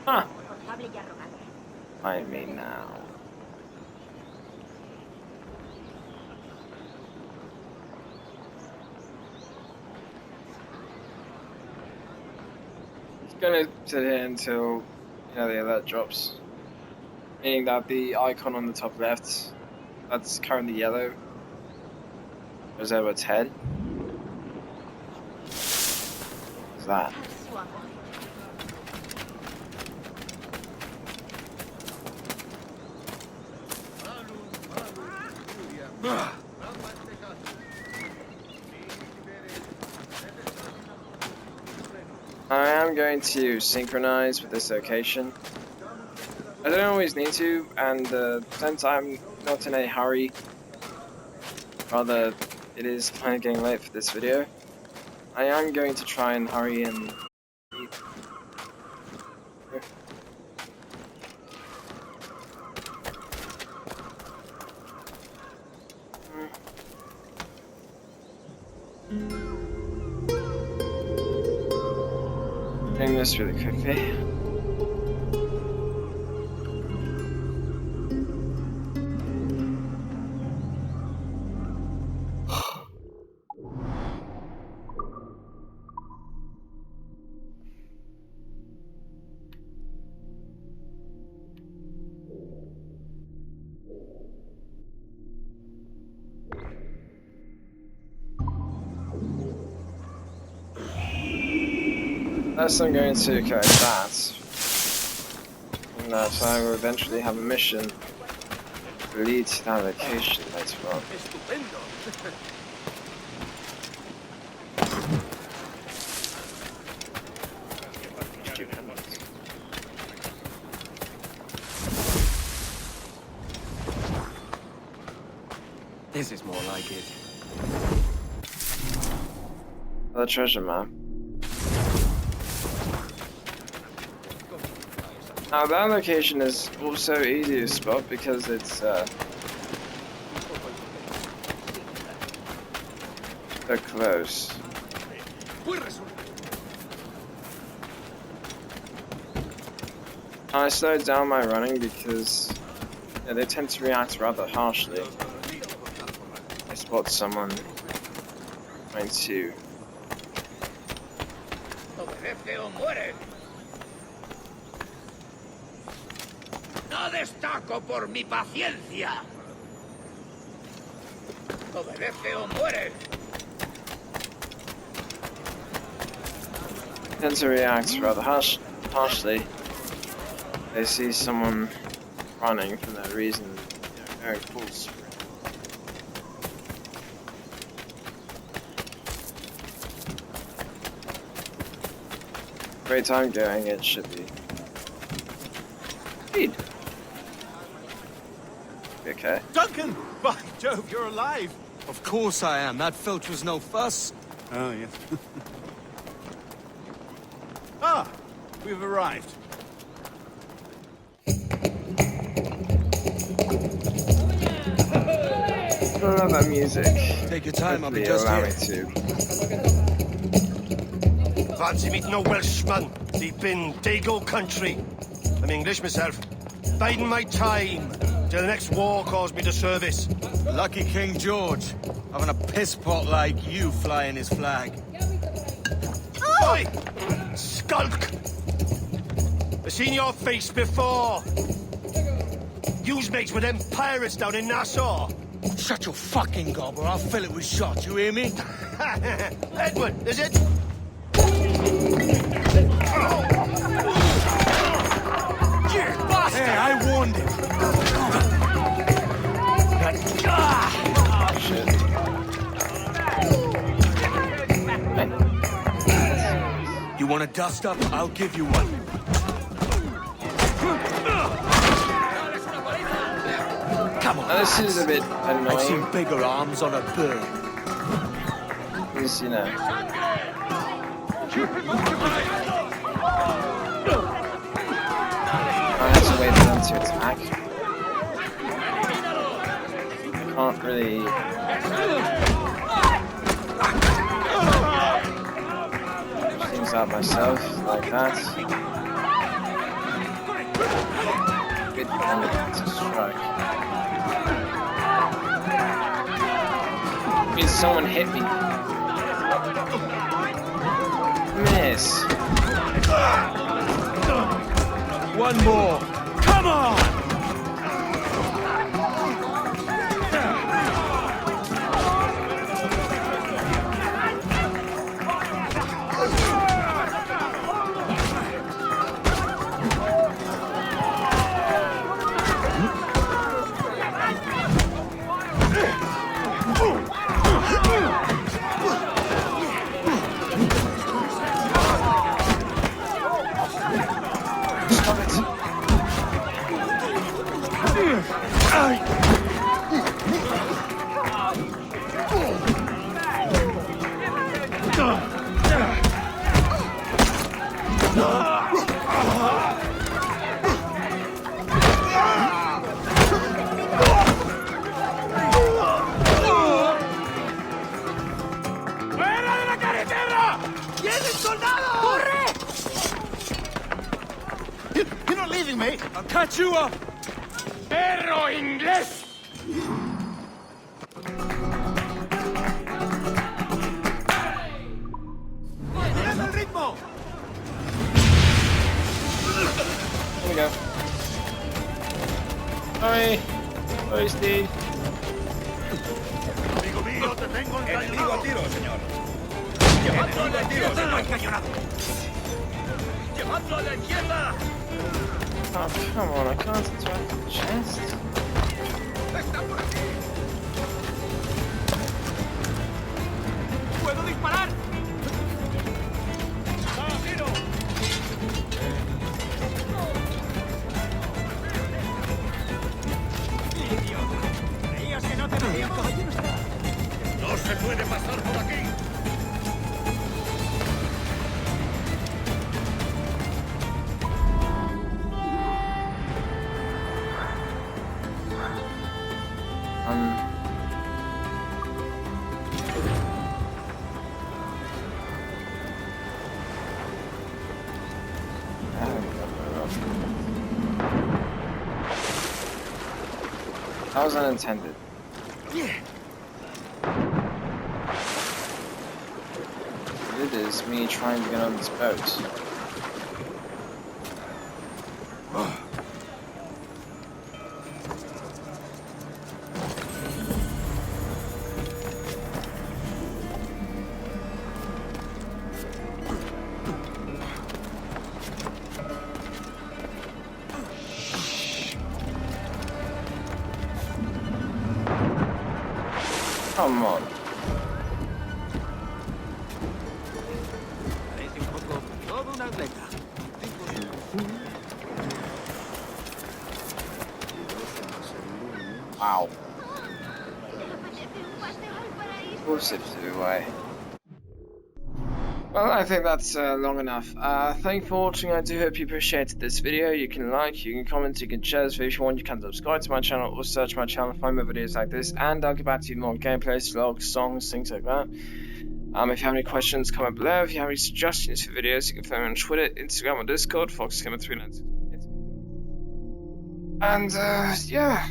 [SPEAKER 1] Huh. Find me now. Gonna sit here until the alert drops, meaning that the icon on the top left that's currently yellow goes over its head. What's that? I am going to synchronize with this location. I don't always need to, and since I'm not in a hurry, rather it is kind of getting late for this video, I am going to try and hurry and eat. Doing this really quickly. First I'm going to code that, and that I will eventually have a mission to lead to that location later on.
[SPEAKER 4] This is more like it.
[SPEAKER 1] The treasure map. Now that location is also easy to spot because it's so close. I slowed down my running because they tend to react rather harshly. I spot someone trying to...
[SPEAKER 8] No destaco por mi paciencia. Obedece o mueres.
[SPEAKER 1] tend to react rather harshly. They see someone running for no reason, going full sprint. Great time going, it should be. Indeed. Okay.
[SPEAKER 7] Duncan! By Jove, you're alive!
[SPEAKER 4] Of course I am. That filch was no fuss.
[SPEAKER 7] Oh, yes. Ah! We've arrived.
[SPEAKER 1] I love that music.
[SPEAKER 4] Take your time, I'll be
[SPEAKER 1] Hopefully
[SPEAKER 4] just
[SPEAKER 1] allow
[SPEAKER 4] here.
[SPEAKER 1] me to.
[SPEAKER 5] Fancy meeting a Welshman deep in Dago country. I'm English myself. Biding my time till the next war calls me to service.
[SPEAKER 4] Lucky King George, having a piss pot like you flying his flag.
[SPEAKER 5] Oi! Skulk! I've seen your face before. You's mates with them pirates down in Nassau.
[SPEAKER 4] Shut your fucking gob or I'll fill it with shot, you hear me?
[SPEAKER 5] Edward, is it?
[SPEAKER 4] Hey, I warned him.
[SPEAKER 1] Shit.
[SPEAKER 4] You want a dust up? I'll give you one. Come on.
[SPEAKER 1] Now, this is a bit annoying.
[SPEAKER 4] I've seen bigger arms on a bird.
[SPEAKER 1] Because, you know. I have to wait for them to attack. I can't really. Things out myself like that. Good candidate to strike. Means someone hit me. Miss.
[SPEAKER 4] One more. Come on!
[SPEAKER 7] You're not leaving me!
[SPEAKER 4] I'll catch you up!
[SPEAKER 2] ¡Perro inglés!
[SPEAKER 7] ¡Mira el ritmo!
[SPEAKER 1] There we go. Sorry. Sorry, Steve.
[SPEAKER 7] Amigo mío, te tengo
[SPEAKER 8] Enemigo a tiro, señor.
[SPEAKER 7] Llevadlo a la izquierda.
[SPEAKER 8] ¡Llevadlo a la izquierda!
[SPEAKER 1] Oh, come on, I can't interact with the chest.
[SPEAKER 7] ¡Está por aquí! ¡Puedo disparar! ¡Tiro! ¡Idiota! ¿Creías que no te veíamos?
[SPEAKER 8] ¡No se puede pasar por aquí!
[SPEAKER 1] That was unintended. It is me trying to get on this boat. Come on. Wow. Of course it flew away. Well, I think that's long enough. Thank you for watching. I do hope you appreciated this video. You can like, you can comment, you can share this video if you want. You can subscribe to my channel or search my channel, find more videos like this, and I'll get back to you more gameplays, vlogs, songs, things like that. If you have any questions, comment below. If you have any suggestions for videos, you can find me on Twitter, Instagram, or Discord, FoxGamer396. And, yeah.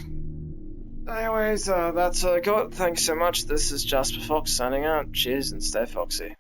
[SPEAKER 1] Anyways, that's all I got. Thanks so much. This is Jasper Fox signing out. Cheers and stay foxy.